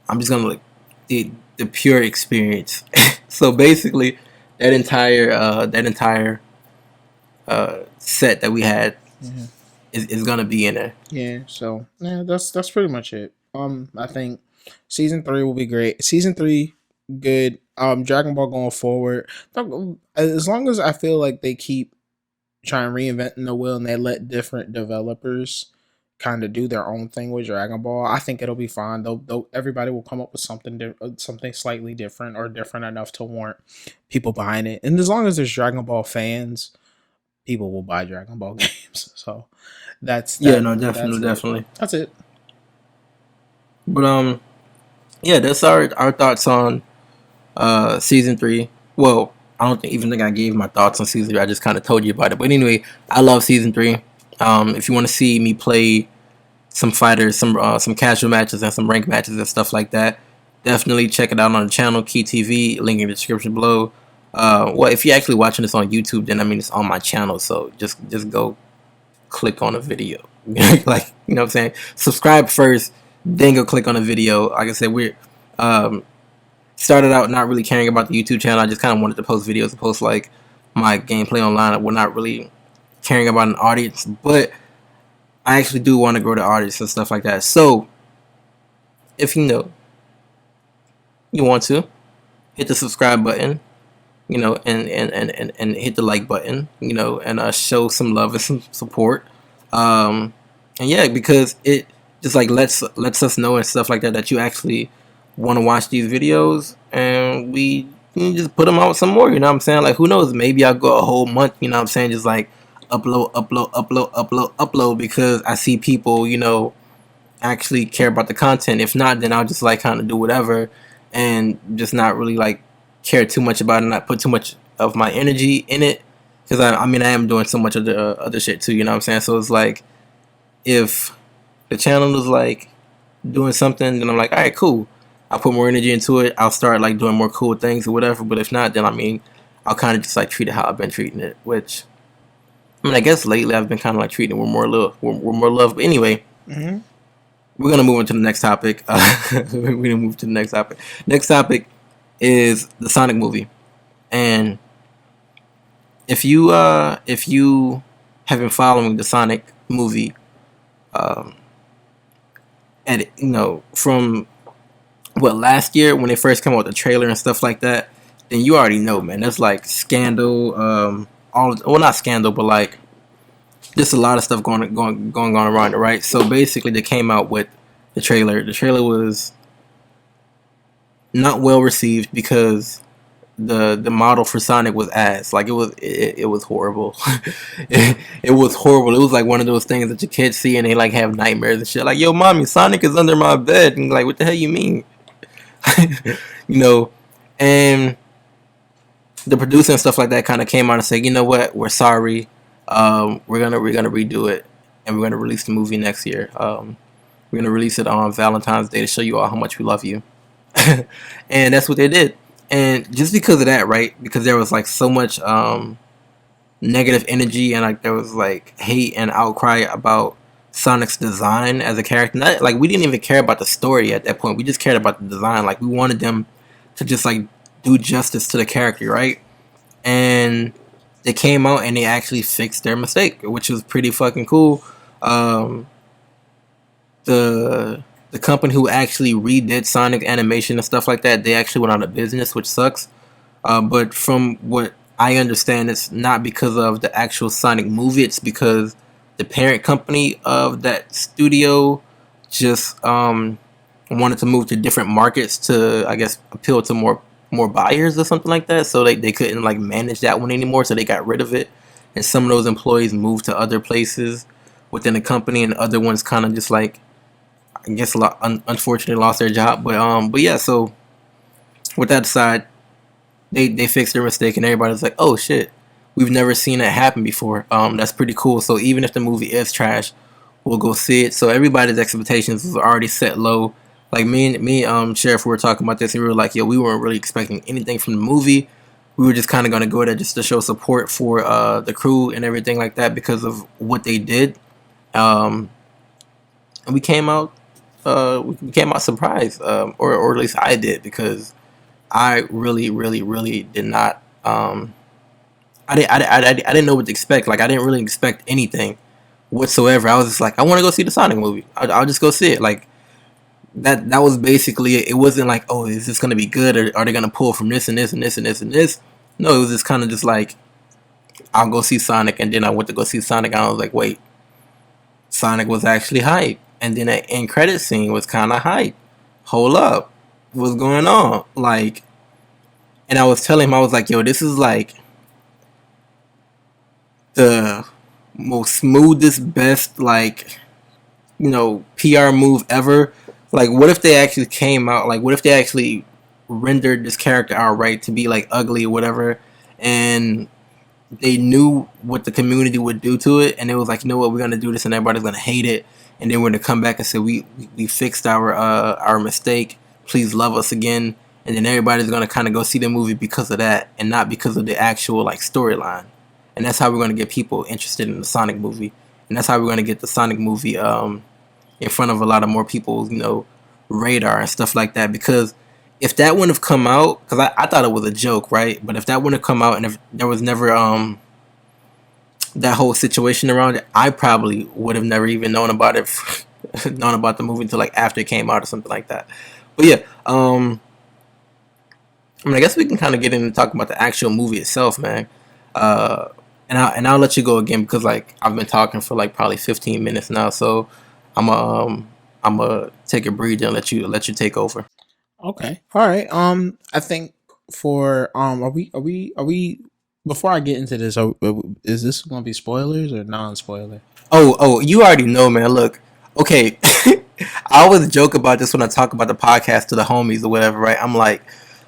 I'm just gonna like the pure experience. So basically, that entire set that we had is gonna be in there. Yeah, so yeah, that's pretty much it. I think season 3 will be great. Season 3, good. Dragon Ball going forward. As long as I feel like they keep trying reinventing the wheel and they let different developers kind of do their own thing with Dragon Ball, I think it'll be fine. They'll everybody will come up with something slightly different or different enough to warrant people buying it. And as long as there's Dragon Ball fans, people will buy Dragon Ball games. So Yeah, no, definitely. That's it. But yeah, that's our thoughts on season 3. Well, I don't even think I gave my thoughts on season 3. I just kind of told you about it. But anyway, I love season 3. If you want to see me play some fighters, some casual matches and some rank matches and stuff like that, definitely check it out on the channel, Key TV. Link in the description below. Well, if you're actually watching this on YouTube, then I mean it's on my channel. So just go click on a video. Like, you know what I'm saying? Subscribe first, then go click on a video. Like I said, we're started out not really caring about the YouTube channel. I just kind of wanted to post videos and post like my gameplay online. We're not really caring about an audience, but I actually do want to grow the audience and stuff like that. So if you want to hit the subscribe button, and hit the like button, and show some love and some support. And yeah, because it just like lets us know and stuff like that that you actually want to watch these videos, and we just put them out some more. You know what I'm saying? Like, who knows? Maybe I'll go a whole month. You know what I'm saying? Just like upload because I see people, actually care about the content. If not, then I'll just like kind of do whatever and just not really like care too much about it, not put too much of my energy in it, because I am doing so much of the other shit too. You know what I'm saying? So it's like, if the channel is like doing something, then I'm like, all right, cool. I'll put more energy into it. I'll start like doing more cool things or whatever. But if not, then I'll kind of just like treat it how I've been treating it. Which, I guess lately I've been kind of like treating it with more love. More love. But anyway, we're gonna move on to the next topic. We're gonna move to the next topic. Next topic is the Sonic movie, and if you have been following the Sonic movie, and from last year when they first came out with the trailer and stuff like that, then you already know, man. That's like scandal. Not scandal, but like just a lot of stuff going on around it, right? So basically, they came out with the trailer. The trailer was not well received because the model for Sonic was ass. Like, it was horrible. It was horrible. It was like one of those things that your kids see and they like have nightmares and shit. Like, yo, mommy, Sonic is under my bed, and like, what the hell you mean? And the producer and stuff like that kind of came out and said, you know what, we're sorry. We're gonna redo it, and we're gonna release the movie next year. We're gonna release it on Valentine's Day to show you all how much we love you. And that's what they did. And just because of that, right? Because there was like so much negative energy, and like there was like hate and outcry about Sonic's design as a character. Not, like, we didn't even care about the story at that point. We just cared about the design. Like, we wanted them to just like do justice to the character, right? And they came out and they actually fixed their mistake, which was pretty fucking cool. The company who actually redid Sonic animation and stuff like that, they actually went out of business, which sucks. But from what I understand, it's not because of the actual Sonic movie. It's because the parent company of that studio just wanted to move to different markets to, I guess, appeal to more buyers or something like that. So they couldn't like manage that one anymore, so they got rid of it. And some of those employees moved to other places within the company, and other ones kind of just like, I guess, unfortunately lost their job. But yeah, so with that aside, they fixed their mistake, and everybody's like, oh shit, we've never seen that happen before. That's pretty cool. So even if the movie is trash, will go see it. So everybody's expectations was already set low. Like Sheriff, we were talking about this, and we were like, yo, we weren't really expecting anything from the movie. We were just kind of going to go there just to show support for the crew and everything like that because of what they did. And we came out surprised, or at least I did, because I really, really, really did not. I didn't know what to expect. Like, I didn't really expect anything whatsoever. I was just like, I want to go see the Sonic movie. I'll just go see it. Like, that was basically it. It wasn't like, oh, is this gonna be good, or are they gonna pull from this and this and this and this and this? No, it was just kind of just like, I'll go see Sonic, and then I went to go see Sonic, and I was like, wait, Sonic was actually hype, and then that end credit scene was kind of hype. Hold up, what's going on? Like, and I was telling him, I was like, yo, this is like the most smoothest, best, like, PR move ever. Like, what if they actually came out, like, what if they actually rendered this character outright to be, like, ugly or whatever, and they knew what the community would do to it, and it was like, you know what, we're going to do this, and everybody's going to hate it, and then we're going to come back and say, we fixed our mistake, please love us again, and then everybody's going to kind of go see the movie because of that, and not because of the actual, like, storyline. And that's how we're going to get people interested in the Sonic movie, and that's how we're going to get the Sonic movie, in front of a lot of more people's, radar and stuff like that. Because if that wouldn't have come out, because I thought it was a joke, right? But if that wouldn't have come out, and if there was never that whole situation around it, I probably would have never even known about it, known about the movie until like after it came out or something like that. But yeah, I mean, I guess we can kind of get into talking about the actual movie itself, man. And I'll let you go again because like I've been talking for like probably 15 minutes now, so I'm gonna take a breather and let you take over. Okay. All right. I think for are we before I get into this, is this going to be spoilers or non-spoiler? Oh, you already know, man. Look, okay. I always joke about this when I talk about the podcast to the homies or whatever, right? I'm like,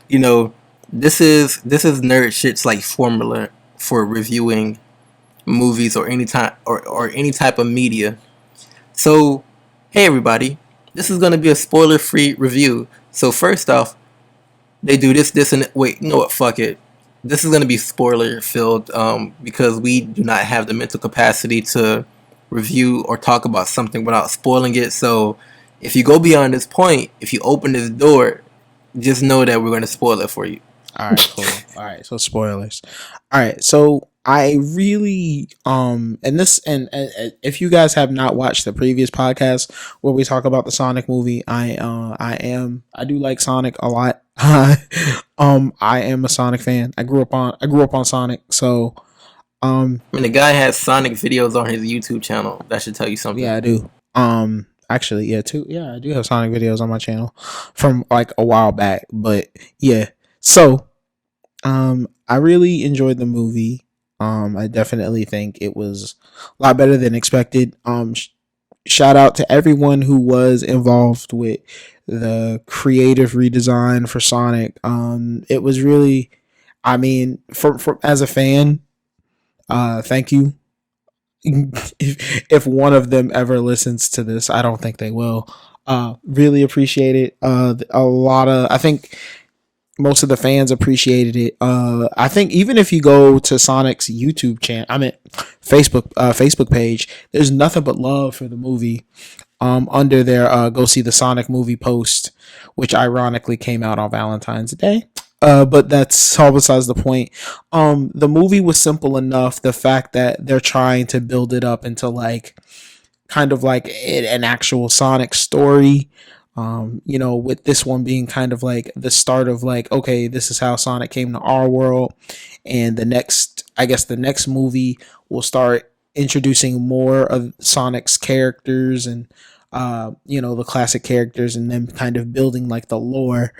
this is nerd shit's like formula for reviewing movies or any type of media. So, hey everybody, this is gonna be a spoiler-free review. So first off, they do this, and wait, you know what? Fuck it. This is gonna be spoiler-filled, because we do not have the mental capacity to review or talk about something without spoiling it. So, if you go beyond this point, if you open this door, just know that we're gonna spoil it for you. All right, cool. All right, so spoilers. All right, so I really and if you guys have not watched the previous podcast where we talk about the Sonic movie, I do like Sonic a lot. I am a Sonic fan. I grew up on Sonic, so I mean, the guy has Sonic videos on his YouTube channel. That should tell you something. Yeah, I do. Actually, yeah, too. Yeah, I do have Sonic videos on my channel from like a while back, but yeah. So, I really enjoyed the movie. I definitely think it was a lot better than expected. Shout out to everyone who was involved with the creative redesign for Sonic. It was really, I mean, for as a fan, thank you. If one of them ever listens to this, I don't think they will. Really appreciate it. I think most of the fans appreciated it. I think even if you go to Sonic's YouTube channel, Facebook page, there's nothing but love for the movie. Under their go see the Sonic movie post, which ironically came out on Valentine's Day. But that's all besides the point. The movie was simple enough. The fact that they're trying to build it up into like kind of like an actual Sonic story. With this one being kind of like the start of like, okay, this is how Sonic came to our world. And the next movie will start introducing more of Sonic's characters and, the classic characters, and then kind of building like the lore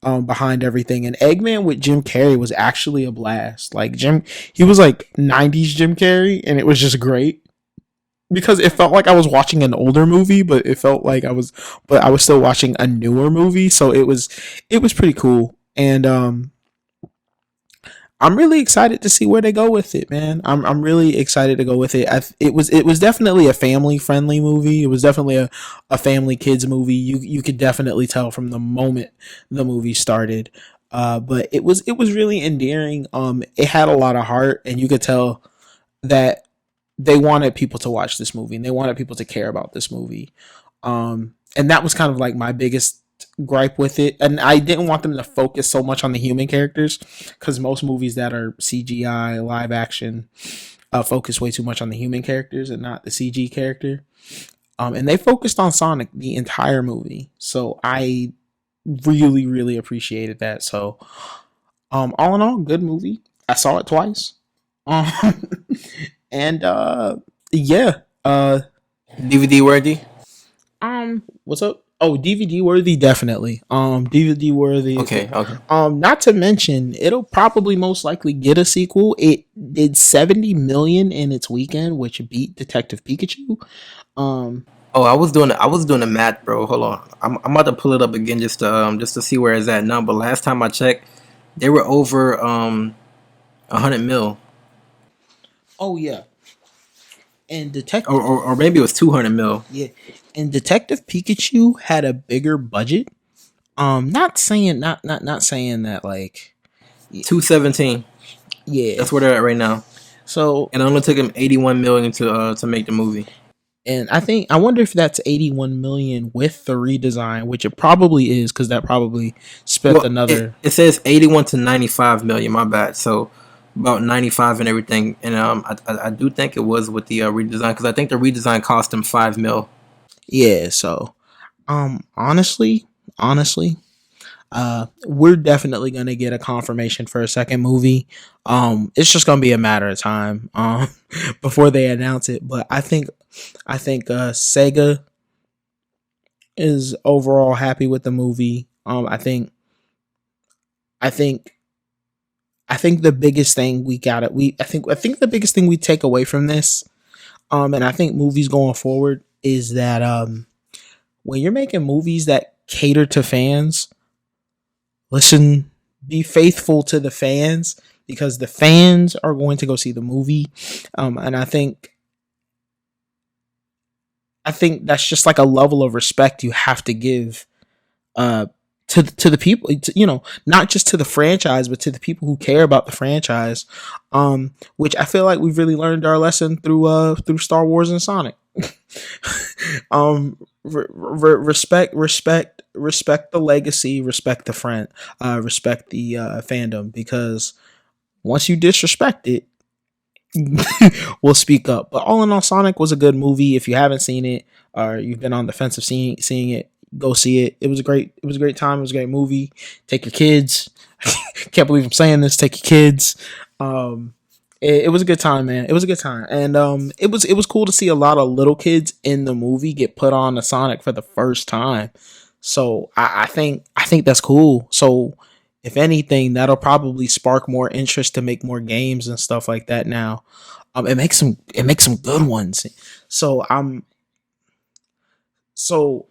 behind everything. And Eggman with Jim Carrey was actually a blast. Like he was like 90s Jim Carrey, and it was just great. Because it felt like I was watching an older movie, but I was still watching a newer movie. So it was pretty cool. And I'm really excited to see where they go with it, man. I'm really excited to go with it. It was definitely a family friendly movie. It was definitely a family kids movie. You could definitely tell from the moment the movie started. But it was really endearing. It had a lot of heart, and you could tell that they wanted people to watch this movie and they wanted people to care about this movie. And that was kind of like my biggest gripe with it. And I didn't want them to focus so much on the human characters because most movies that are CGI live action focus way too much on the human characters and not the CG character. And they focused on Sonic the entire movie, so I really really appreciated that. So all in all, good movie. I saw it twice. Um, and yeah. DVD worthy. What's up? Oh, DVD worthy, definitely. DVD worthy. Okay, okay. Not to mention, it'll probably most likely get a sequel. It did 70 million in its weekend, which beat Detective Pikachu. Oh, I was doing the math, bro. Hold on, I'm about to pull it up again just to see where it's at now. But last time I checked, they were over 100 mil, Oh yeah, and Detective. or maybe it was 200 mil. Yeah, and Detective Pikachu had a bigger budget. Not saying that like 217. yeah. That's where they're at right now, So and it only took him 81 million to make the movie. and I wonder if that's 81 million with the redesign, which it probably is because that probably spent Well, another. it says 81 to 95 million. My bad. So about 95 and everything. And I do think it was with the redesign because I think the redesign cost him 5 mil. Yeah. So honestly, we're definitely gonna get a confirmation for a second movie. It's just gonna be a matter of time before they announce it. But I think Sega is overall happy with the movie. I think I think the biggest thing we got it. I think the biggest thing we take away from this, and I think movies going forward is that when you're making movies that cater to fans, listen, be faithful to the fans because the fans are going to go see the movie, and I think that's just like a level of respect you have to give uh to the people, not just to the franchise but to the people who care about the franchise, which I feel like we've really learned our lesson through Star Wars and Sonic. Respect the legacy, respect the respect the fandom, because once you disrespect it, we'll speak up. But all in all, Sonic was a good movie. If you haven't seen it or you've been on the fence of seeing it, go see it. It was a great time. It was a great movie. Take your kids. Can't believe I'm saying this. Take your kids. It was a good time, man. It was a good time, and it was cool to see a lot of little kids in the movie get put on to Sonic for the first time. So I think that's cool. So if anything, that'll probably spark more interest to make more games and stuff like that. Now, it makes some good ones. So so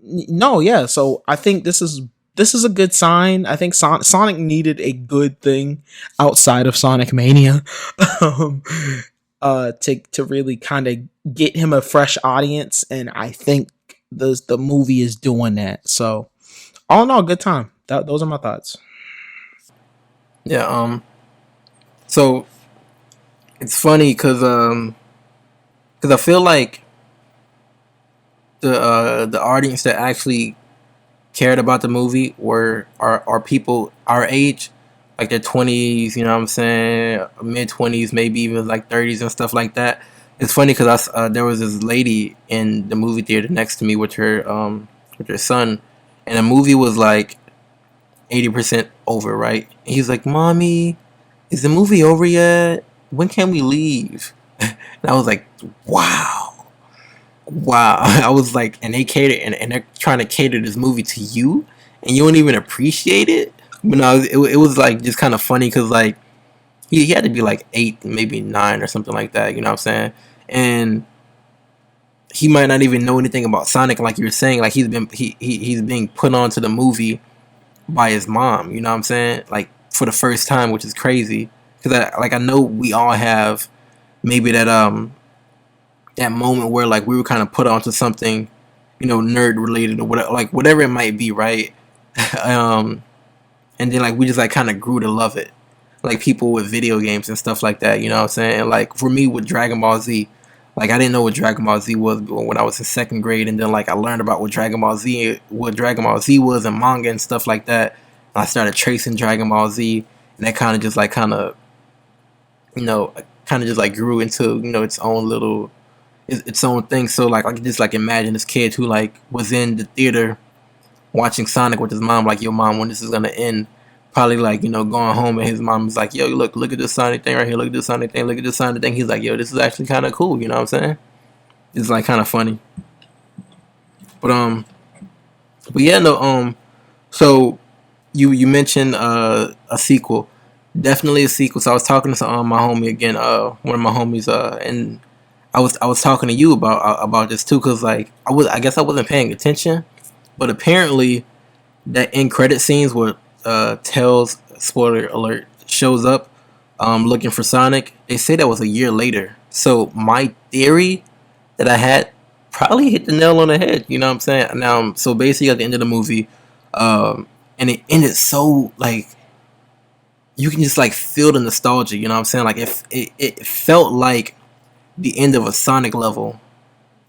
no, yeah. So I think this is a good sign. I think Sonic needed a good thing outside of Sonic Mania, um, to really kind of get him a fresh audience, and I think the movie is doing that. So all in all, good time. Those are my thoughts. Yeah. So it's funny because I feel like the audience that actually cared about the movie are people our age, like their 20s, you know what I'm saying, mid 20s, maybe even like 30s and stuff like that. It's funny because there was this lady in the movie theater next to me with her son, and the movie was like 80% over, right? And he's like, "Mommy, is the movie over yet? When can we leave?" And I was like, "Wow, wow." I was like, and they cater and they're trying to cater this movie to you, and you don't even appreciate it. But no, it was like just kind of funny because like he had to be like 8, maybe 9 or something like that. You know what I'm saying? And he might not even know anything about Sonic, like you're saying. Like he's being put onto the movie by his mom. You know what I'm saying? Like for the first time, which is crazy. because I know we all have maybe that moment where like we were kind of put onto something, nerd related or whatever, like whatever it might be, right? um, and then like we just like kind of grew to love it, like people with video games and stuff like that. You know what I'm saying? Like for me with Dragon Ball Z, like I didn't know what Dragon Ball Z was when I was in second grade, and then like I learned about what Dragon Ball Z was and manga and stuff like that. And I started tracing Dragon Ball Z, and that kind of just like kind of just like grew into its own little its own thing. So like I can just like imagine this kid who like was in the theater watching Sonic with his mom, like, yo mom, when this is gonna end? Probably like, going home and his mom is like, yo, look at this Sonic thing right here, look at this Sonic thing, look at this Sonic thing. He's like, yo, this is actually kinda cool, you know what I'm saying? It's like kinda funny. But but yeah, no, so you mentioned a sequel. Definitely a sequel. So I was talking to my homie again, one of my homies, and I was talking to you about this too, cause like I guess I wasn't paying attention, but apparently that end credit scenes where Tails, spoiler alert, shows up looking for Sonic. They say that was a year later. So my theory that I had probably hit the nail on the head. You know what I'm saying? Now, so basically at the end of the movie, and it ended so like you can just like feel the nostalgia. You know what I'm saying? Like if it felt like the end of a Sonic level.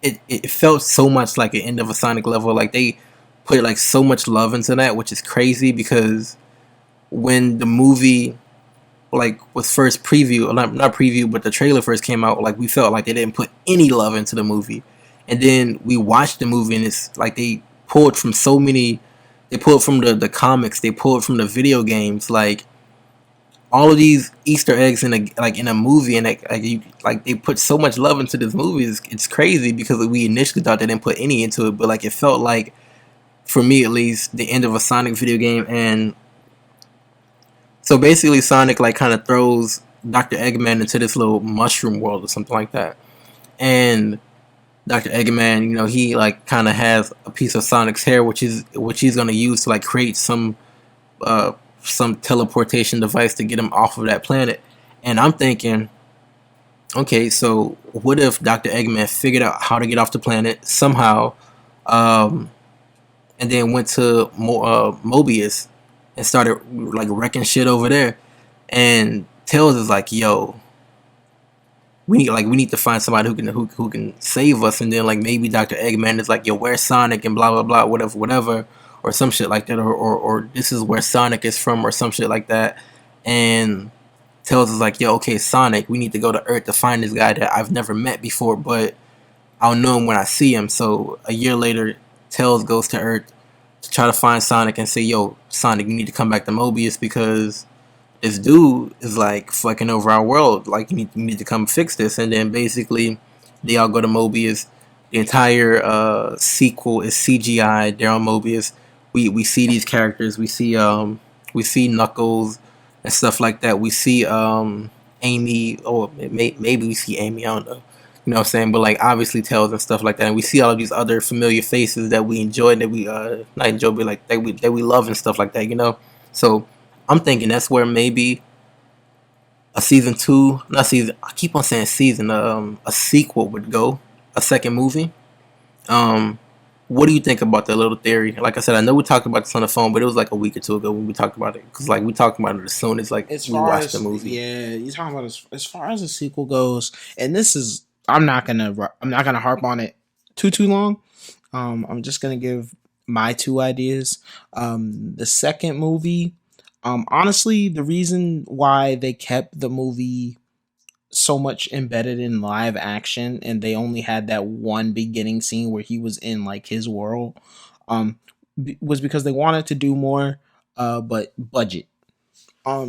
It felt so much like the end of a Sonic level. Like they put like so much love into that, which is crazy because when the movie like was first preview, not preview, but the trailer first came out, like we felt like they didn't put any love into the movie, and then we watched the movie and it's like they pulled from so many. They pulled from the comics, they pulled from the video games, like all of these Easter eggs in a movie, and like they put so much love into this movie. It's crazy because we initially thought they didn't put any into it, but like it felt like, for me at least, the end of a Sonic video game. And so basically Sonic like kind of throws Dr. Eggman into this little mushroom world or something like that. And Dr. Eggman, he like kind of has a piece of Sonic's hair, which he's gonna use to like create uh some teleportation device to get him off of that planet. And I'm thinking, okay, so what if Dr. Eggman figured out how to get off the planet somehow, um, and then went to Mobius and started like wrecking shit over there. And Tails is like, "Yo, we need to find somebody who can save us." And then like maybe Dr. Eggman is like, "Yo, where's Sonic?" and blah blah blah, whatever, or some shit like that, or this is where Sonic is from, or some shit like that. And Tails is like, "Yo, okay, Sonic, we need to go to Earth to find this guy that I've never met before, but I'll know him when I see him." So a year later, Tails goes to Earth to try to find Sonic and say, "Yo, Sonic, you need to come back to Mobius because this dude is like fucking over our world. Like you need to come fix this." And then basically, they all go to Mobius. The entire sequel is CGI. They're on Mobius. We see these characters. We see Knuckles and stuff like that. We see Amy, or maybe we see Amy. I don't know. You know what I'm saying? But like obviously Tails and stuff like that. And we see all of these other familiar faces that we enjoy, that we not enjoy, but like that we love and stuff like that. So I'm thinking that's where maybe a season two, not season. I keep on saying season. A sequel would go, a second movie. Um, what do you think about that little theory? Like I said, I know we talked about this on the phone, but it was like a week or two ago when we talked about it. Because like we talked about it as soon as like As we far watched the as, movie. yeah, you're talking about as far as the sequel goes, and this is, I'm not gonna harp on it too long. I'm just gonna give my two ideas. The second movie, honestly, the reason why they kept the movie so much embedded in live action and they only had that one beginning scene where he was in like his world, um, was because they wanted to do more, but budget.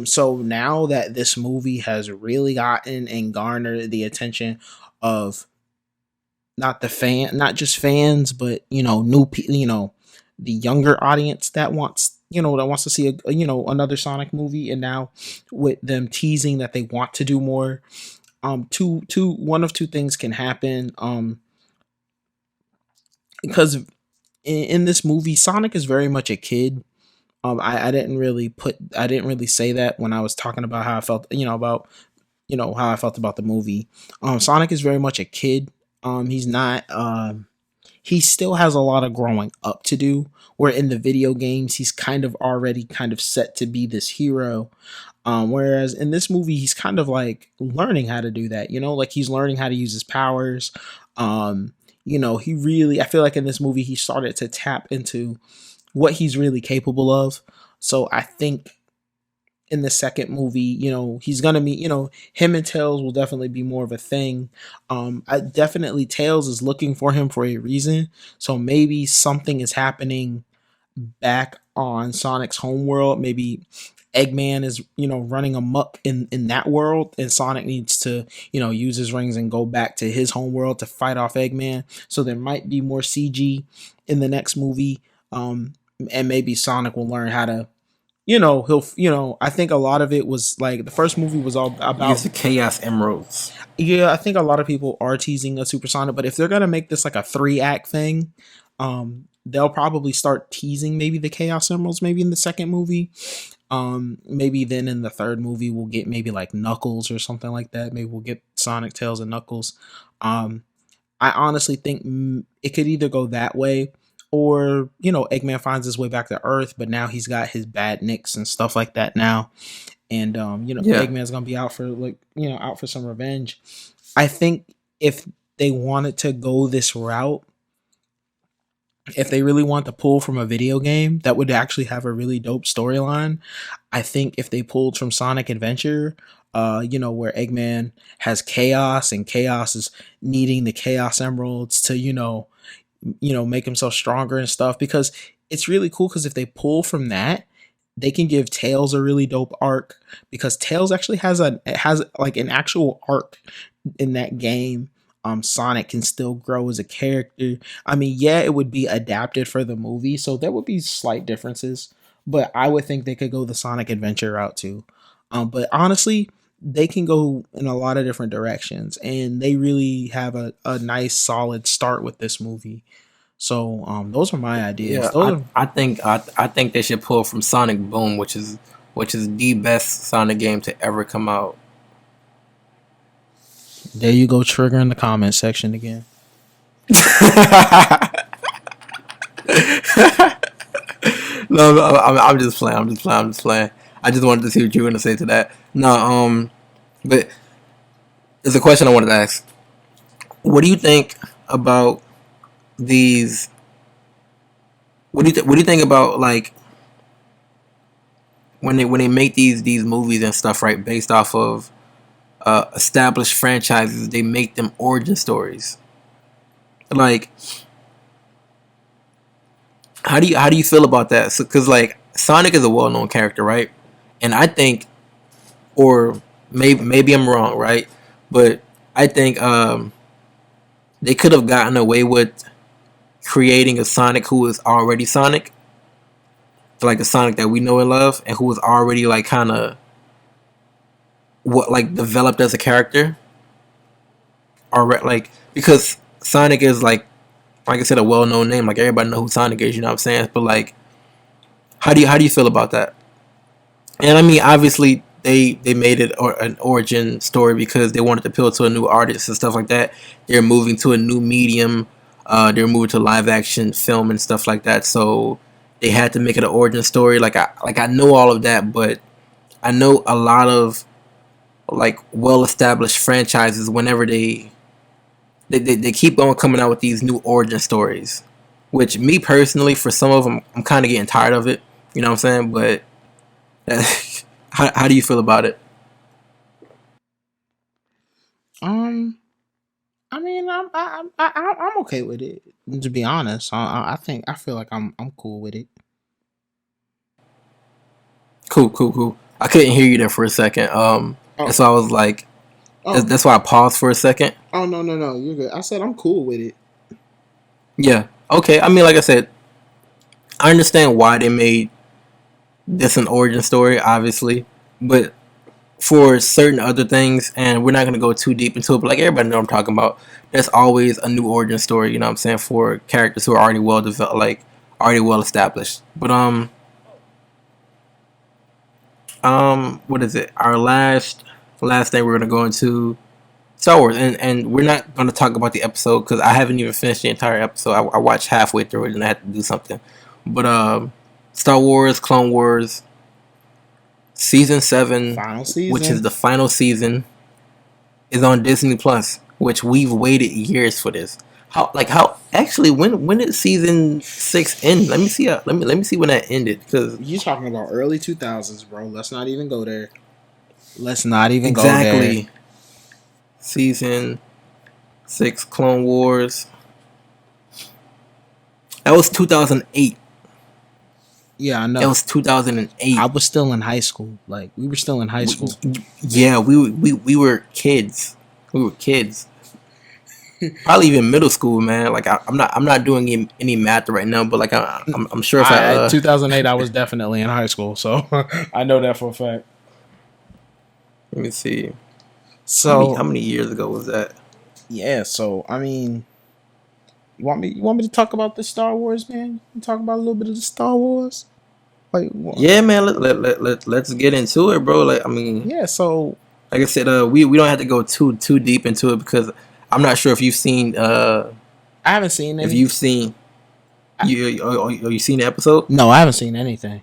So now that this movie has really gotten and garnered the attention of not just fans, but the younger audience that wants to see another Sonic movie, and now with them teasing that they want to do more, one of two things can happen, because in this movie Sonic is very much a kid, I I didn't really say that when I was talking about how I felt, about how I felt about the movie. Sonic is very much a kid. He's not. He still has a lot of growing up to do. Where in the video games, he's kind of already kind of set to be this hero. Whereas in this movie, he's kind of like learning how to do that. Like he's learning how to use his powers. He really. I feel like in this movie, he started to tap into what he's really capable of. So I think in the second movie, he's gonna meet, him and Tails will definitely be more of a thing. I definitely Tails is looking for him for a reason. So maybe something is happening back on Sonic's homeworld. Maybe Eggman is, running amok in that world, and Sonic needs to, use his rings and go back to his homeworld to fight off Eggman. So there might be more CG in the next movie. And maybe Sonic will learn how to, he'll, I think a lot of it was like the first movie was all about Use the Chaos Emeralds. Yeah, I think a lot of people are teasing a Supersonic, but if they're gonna make this like a 3-act thing, they'll probably start teasing maybe the Chaos Emeralds maybe in the second movie. Maybe then in the third movie we'll get maybe like Knuckles or something like that. Maybe we'll get Sonic, Tails, and Knuckles. I honestly think it could either go that way, or Eggman finds his way back to Earth, but now he's got his bad nicks and stuff like that now, and Yeah. Eggman's gonna be out for out for some revenge. I think if they wanted to go this route, if they really want to pull from a video game that would actually have a really dope storyline, I think if they pulled from Sonic Adventure, where Eggman has chaos and chaos is needing the Chaos Emeralds to, make himself stronger and stuff, because it's really cool because if they pull from that, they can give Tails a really dope arc, because Tails actually has like an actual arc in that game. Sonic can still grow as a character. I mean, yeah, it would be adapted for the movie, so there would be slight differences, but I would think they could go the Sonic Adventure route too. But honestly, they can go in a lot of different directions, and they really have a nice solid start with this movie. So those are my ideas. Yeah, Those are I think they should pull from Sonic Boom, which is the best Sonic game to ever come out. There you go, trigger in the comment section again. No, I'm just playing. I'm just playing. I'm just playing. I just wanted to see what you were gonna say to that. No, but there's a question I wanted to ask. What do you think about these? What do you think about like when they make these movies and stuff, right, based off of established franchises? They make them origin stories. Like, how do you feel about that? Because like Sonic is a well known character, right? And I think, or maybe I'm wrong, right? But I think they could have gotten away with creating a Sonic who is already Sonic, like the Sonic that we know and love, and who was already like kind of what like developed as a character, or like because Sonic is like I said, a well known name, like everybody know who Sonic is, you know what I'm saying? But like, how do you feel about that? And I mean, obviously they made it an origin story because they wanted to appeal to a new artist and stuff like that. They're moving to a new medium. They're moving to live action film and stuff like that. So they had to make it an origin story. I know all of that, but I know a lot of like well established franchises. Whenever they keep on coming out with these new origin stories, which me personally, for some of them, I'm kind of getting tired of it. You know what I'm saying? But how do you feel about it? Um, I mean, I'm okay with it. To be honest, I feel like I'm cool with it. Cool, cool, cool. I couldn't hear you there for a second. Oh, That's why I was like, oh, that's why I paused for a second. oh no, no, no, you're good. I said I'm cool with it. Yeah. Okay. I mean, like I said, I understand why they made this an origin story, obviously, but for certain other things, and we're not gonna go too deep into it, but like everybody know what I'm talking about. There's always a new origin story, you know what I'm saying, for characters who are already well developed, like already well established. But What is it? Our last thing we're gonna go into Star Wars, and we're not gonna talk about the episode because I haven't even finished the entire episode. I watched halfway through it and I had to do something. But Star Wars, Clone Wars, season 7, Final which is season. the final season, is on Disney Plus. Which we've waited years for this. How actually when did season 6 end? Let me see. Let me see when that ended because You talking about early 2000s, bro? Let's not even go there. Let's not even go there. exactly season 6 Clone Wars. That was 2008. Yeah, I That know. was 2008. I was still in high school. Like we were still in high school. Yeah, we were kids. We were kids. Probably even middle school, man. Like I'm not doing any math right now, but like I'm sure if I 2008, I was definitely in high school, so I know that for a fact. let me see how So many years ago was that? yeah, so I mean, you want me to talk about the Star Wars, man? You talk about a little bit of the Star Wars, like what? Yeah, man. Let's get into it, bro. Like I mean, Yeah. So like I said, we don't have to go too deep into it because I'm not sure if you've seen I haven't seen if any. you've seen I, you seen the episode. no, I haven't seen anything.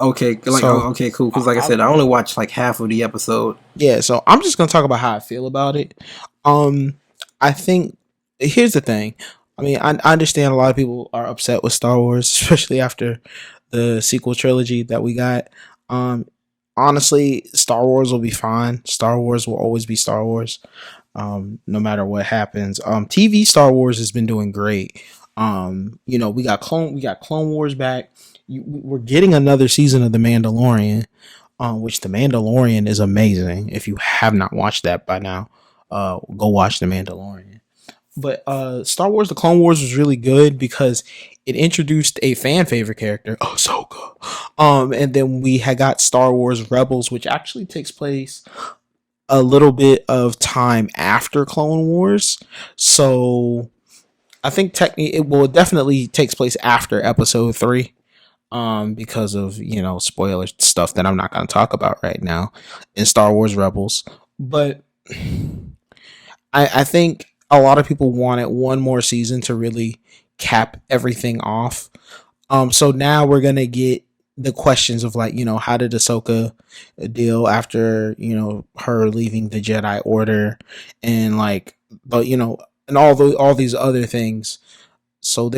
Okay, like So okay, cool. Because like I I, said, I only watched like half of the episode. yeah, so I'm just gonna talk about how I feel about it. Um, I think here's the thing. I mean, I understand a lot of people are upset with Star Wars, especially after the sequel trilogy that we got. Um, honestly, Star Wars will be fine. Star Wars will always be Star Wars, no matter what happens. TV Star Wars has been doing great. We got Clone Wars back. We're getting another season of The Mandalorian, which The Mandalorian is amazing. If you have not watched that by now, go watch The Mandalorian. But Star Wars: The Clone Wars was really good because it introduced a fan favorite character, Ahsoka. And then we had got Star Wars Rebels, which actually takes place a little bit of time after Clone Wars. So I think technically it definitely takes place after Episode 3, because of spoiler stuff that I'm not going to talk about right now in Star Wars Rebels. But I think a lot of people wanted one more season to really cap everything off. So now we're gonna get the questions of, like, how did Ahsoka deal after her leaving the Jedi Order, and like, but and all these other things. So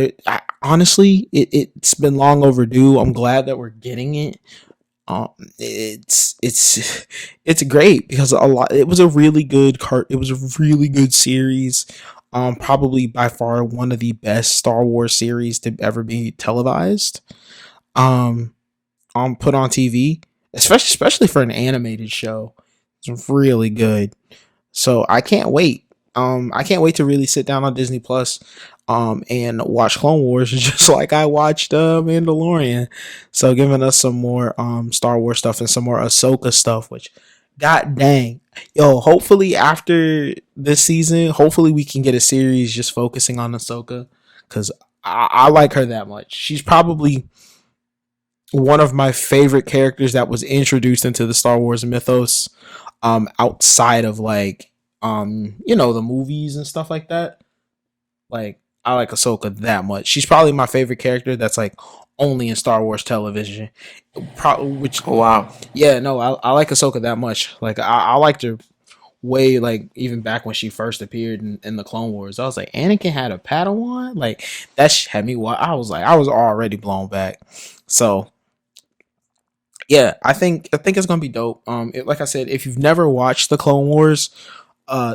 honestly, it's been long overdue. I'm glad that we're getting it. It's it's great because it was a really good it was a really good series. Probably by far one of the best Star Wars series to ever be televised. Um, put on TV, especially for an animated show. It's really good. So I can't wait to really sit down on Disney Plus and watch Clone Wars just like I watched Mandalorian. So giving us some more Star Wars stuff and some more Ahsoka stuff, which, god dang. Yo, hopefully after this season, hopefully we can get a series just focusing on Ahsoka, cuz I like her that much. She's probably one of my favorite characters that was introduced into the Star Wars mythos, outside of, like, the movies and stuff like that. Like, I like Ahsoka that much. She's probably my favorite character that's like only in Star Wars television. Which, Oh wow. yeah, no, I like Ahsoka that much. Like, I liked her way, like, even back when she first appeared in the Clone Wars. I was like, Anakin had a Padawan. Like, that had me. I was already blown back. So yeah, I think it's gonna be dope. Like I said, if you've never watched the Clone Wars,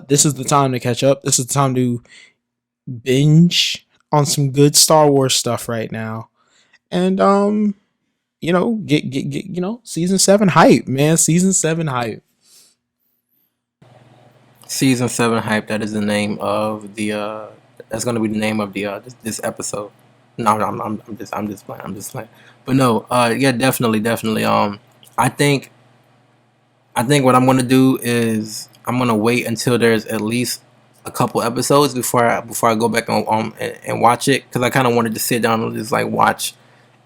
this is the time to catch up. This is the time to binge on some good Star Wars stuff right now. And get season 7 hype, man. Season 7 hype. Season 7 hype. That is the name of the. That's gonna be the name of the this episode. No, I'm just playing. I'm just playing. But no, yeah, definitely. I think I think what I'm gonna do is I'm gonna wait until there's at least a couple episodes before I go back on and watch it because I kind of wanted to sit down and just like watch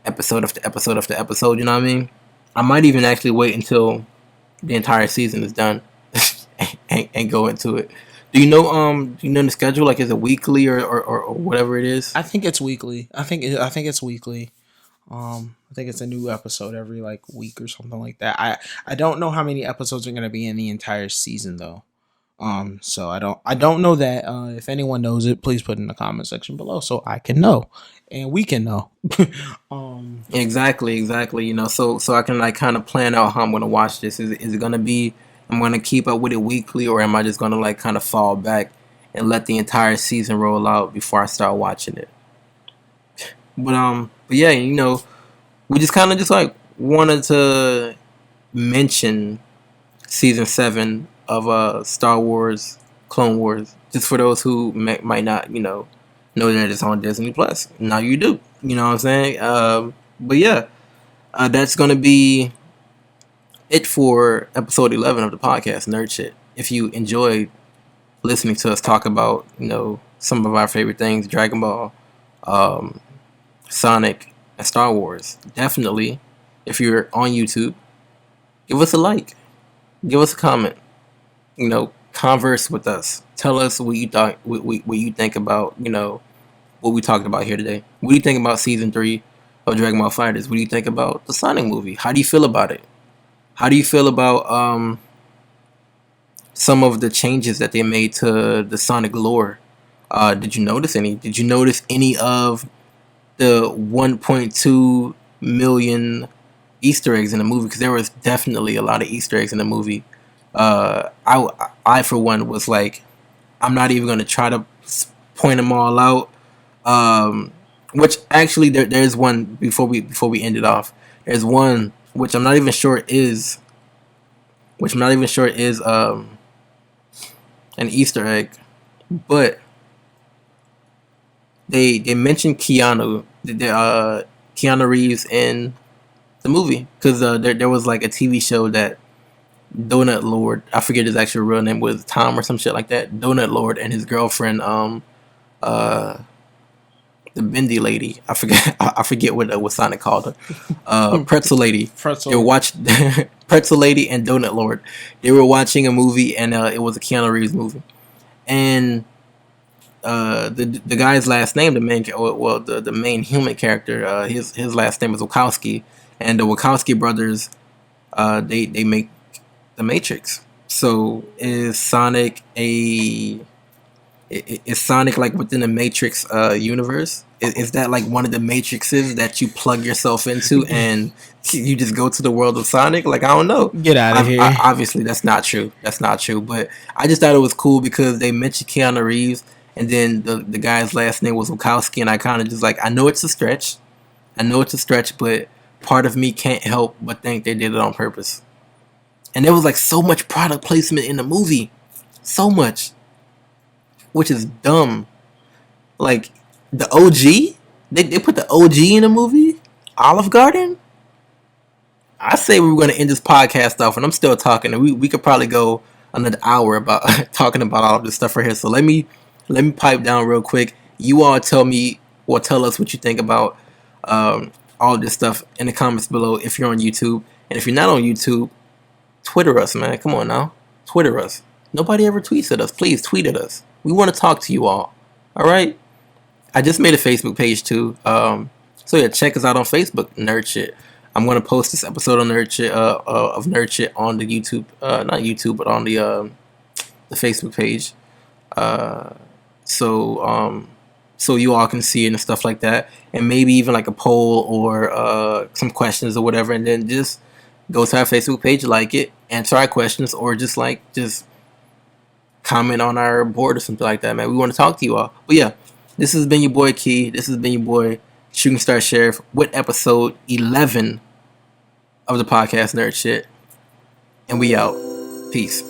episode after episode after episode. You know what I mean? I might even actually wait until the entire season is done and go into it. Do you know the schedule? Like, is it weekly or whatever it is? I think it's weekly. I think it's weekly. I think it's a new episode every like week or something like that. I don't know how many episodes are going to be in the entire season though. So I don't know that. If anyone knows it, please put it in the comment section below so I can know and we can know. Exactly. You know, so I can like kind of plan out how I'm gonna watch this. Is it gonna be I'm gonna keep up with it weekly, or am I just gonna like kind of fall back and let the entire season roll out before I start watching it? But yeah, you know, we just kind of just like wanted to mention season 7 of Star Wars Clone Wars, just for those who might not, know that it's on Disney Plus. Now you do. You know what I'm saying? But yeah, that's gonna be it for episode 11 of the podcast Nerd Shit. If you enjoyed listening to us talk about, some of our favorite things, Dragon Ball, Sonic, and Star Wars, definitely, if you're on YouTube, give us a like, give us a comment, converse with us. Tell us what you thought, what you think about, what we talked about here today. What do you think about season 3 of Dragon Ball FighterZ? What do you think about the Sonic movie? How do you feel about it? How do you feel about some of the changes that they made to the Sonic lore? Did you notice any? Did you notice any of the 1.2 million Easter eggs in the movie? Because there was definitely a lot of Easter eggs in the movie. I for one was like, I'm not even gonna try to point them all out. Which actually there's one before we end it off. There's one which I'm not even sure is an Easter egg, but they mentioned Keanu Reeves in the movie because there was like a TV show that Donut Lord, I forget his actual real name, was Tom or some shit like that. Donut Lord and his girlfriend, the Bendy lady, I forget what Sonic called her, Pretzel Lady. They watched Pretzel Lady and Donut Lord. They were watching a movie, and it was a Keanu Reeves movie, and the guy's last name, the main human character, his last name is Wachowski, and the Wachowski brothers, they make the Matrix. So is Sonic is Sonic like within the Matrix universe? Is that like one of the matrices that you plug yourself into and you just go to the world of Sonic? Like, I don't know. Get out of here. Obviously, that's not true. But I just thought it was cool because they mentioned Keanu Reeves, and then the guy's last name was Wachowski, and I kind of just like, I know it's a stretch, but part of me can't help but think they did it on purpose. And there was like so much product placement in the movie, so much, which is dumb. Like the OG, they put the OG in the movie, Olive Garden. I say we were going to end this podcast off, and I'm still talking, and we could probably go another hour about talking about all of this stuff right here. So let me pipe down real quick. You all tell us what you think about all of this stuff in the comments below if you're on YouTube, and if you're not on YouTube, Twitter us, man. Come on now, Twitter us. Nobody ever tweets at us. Please tweet at us. We want to talk to you all. All right. I just made a Facebook page too. So yeah, check us out on Facebook, Nerd Shit. I'm gonna post this episode on Nerd Shit of Nerd Shit on the YouTube, not YouTube, but on the Facebook page. So you all can see it and stuff like that, and maybe even like a poll or some questions or whatever, and then just go to our Facebook page, like it, answer our questions, or just comment on our board or something like that, man. We want to talk to you all. But yeah, this has been your boy Key. This has been your boy ShootingStar Sheriff with episode 11 of the podcast Nerd Shit. And we out. Peace.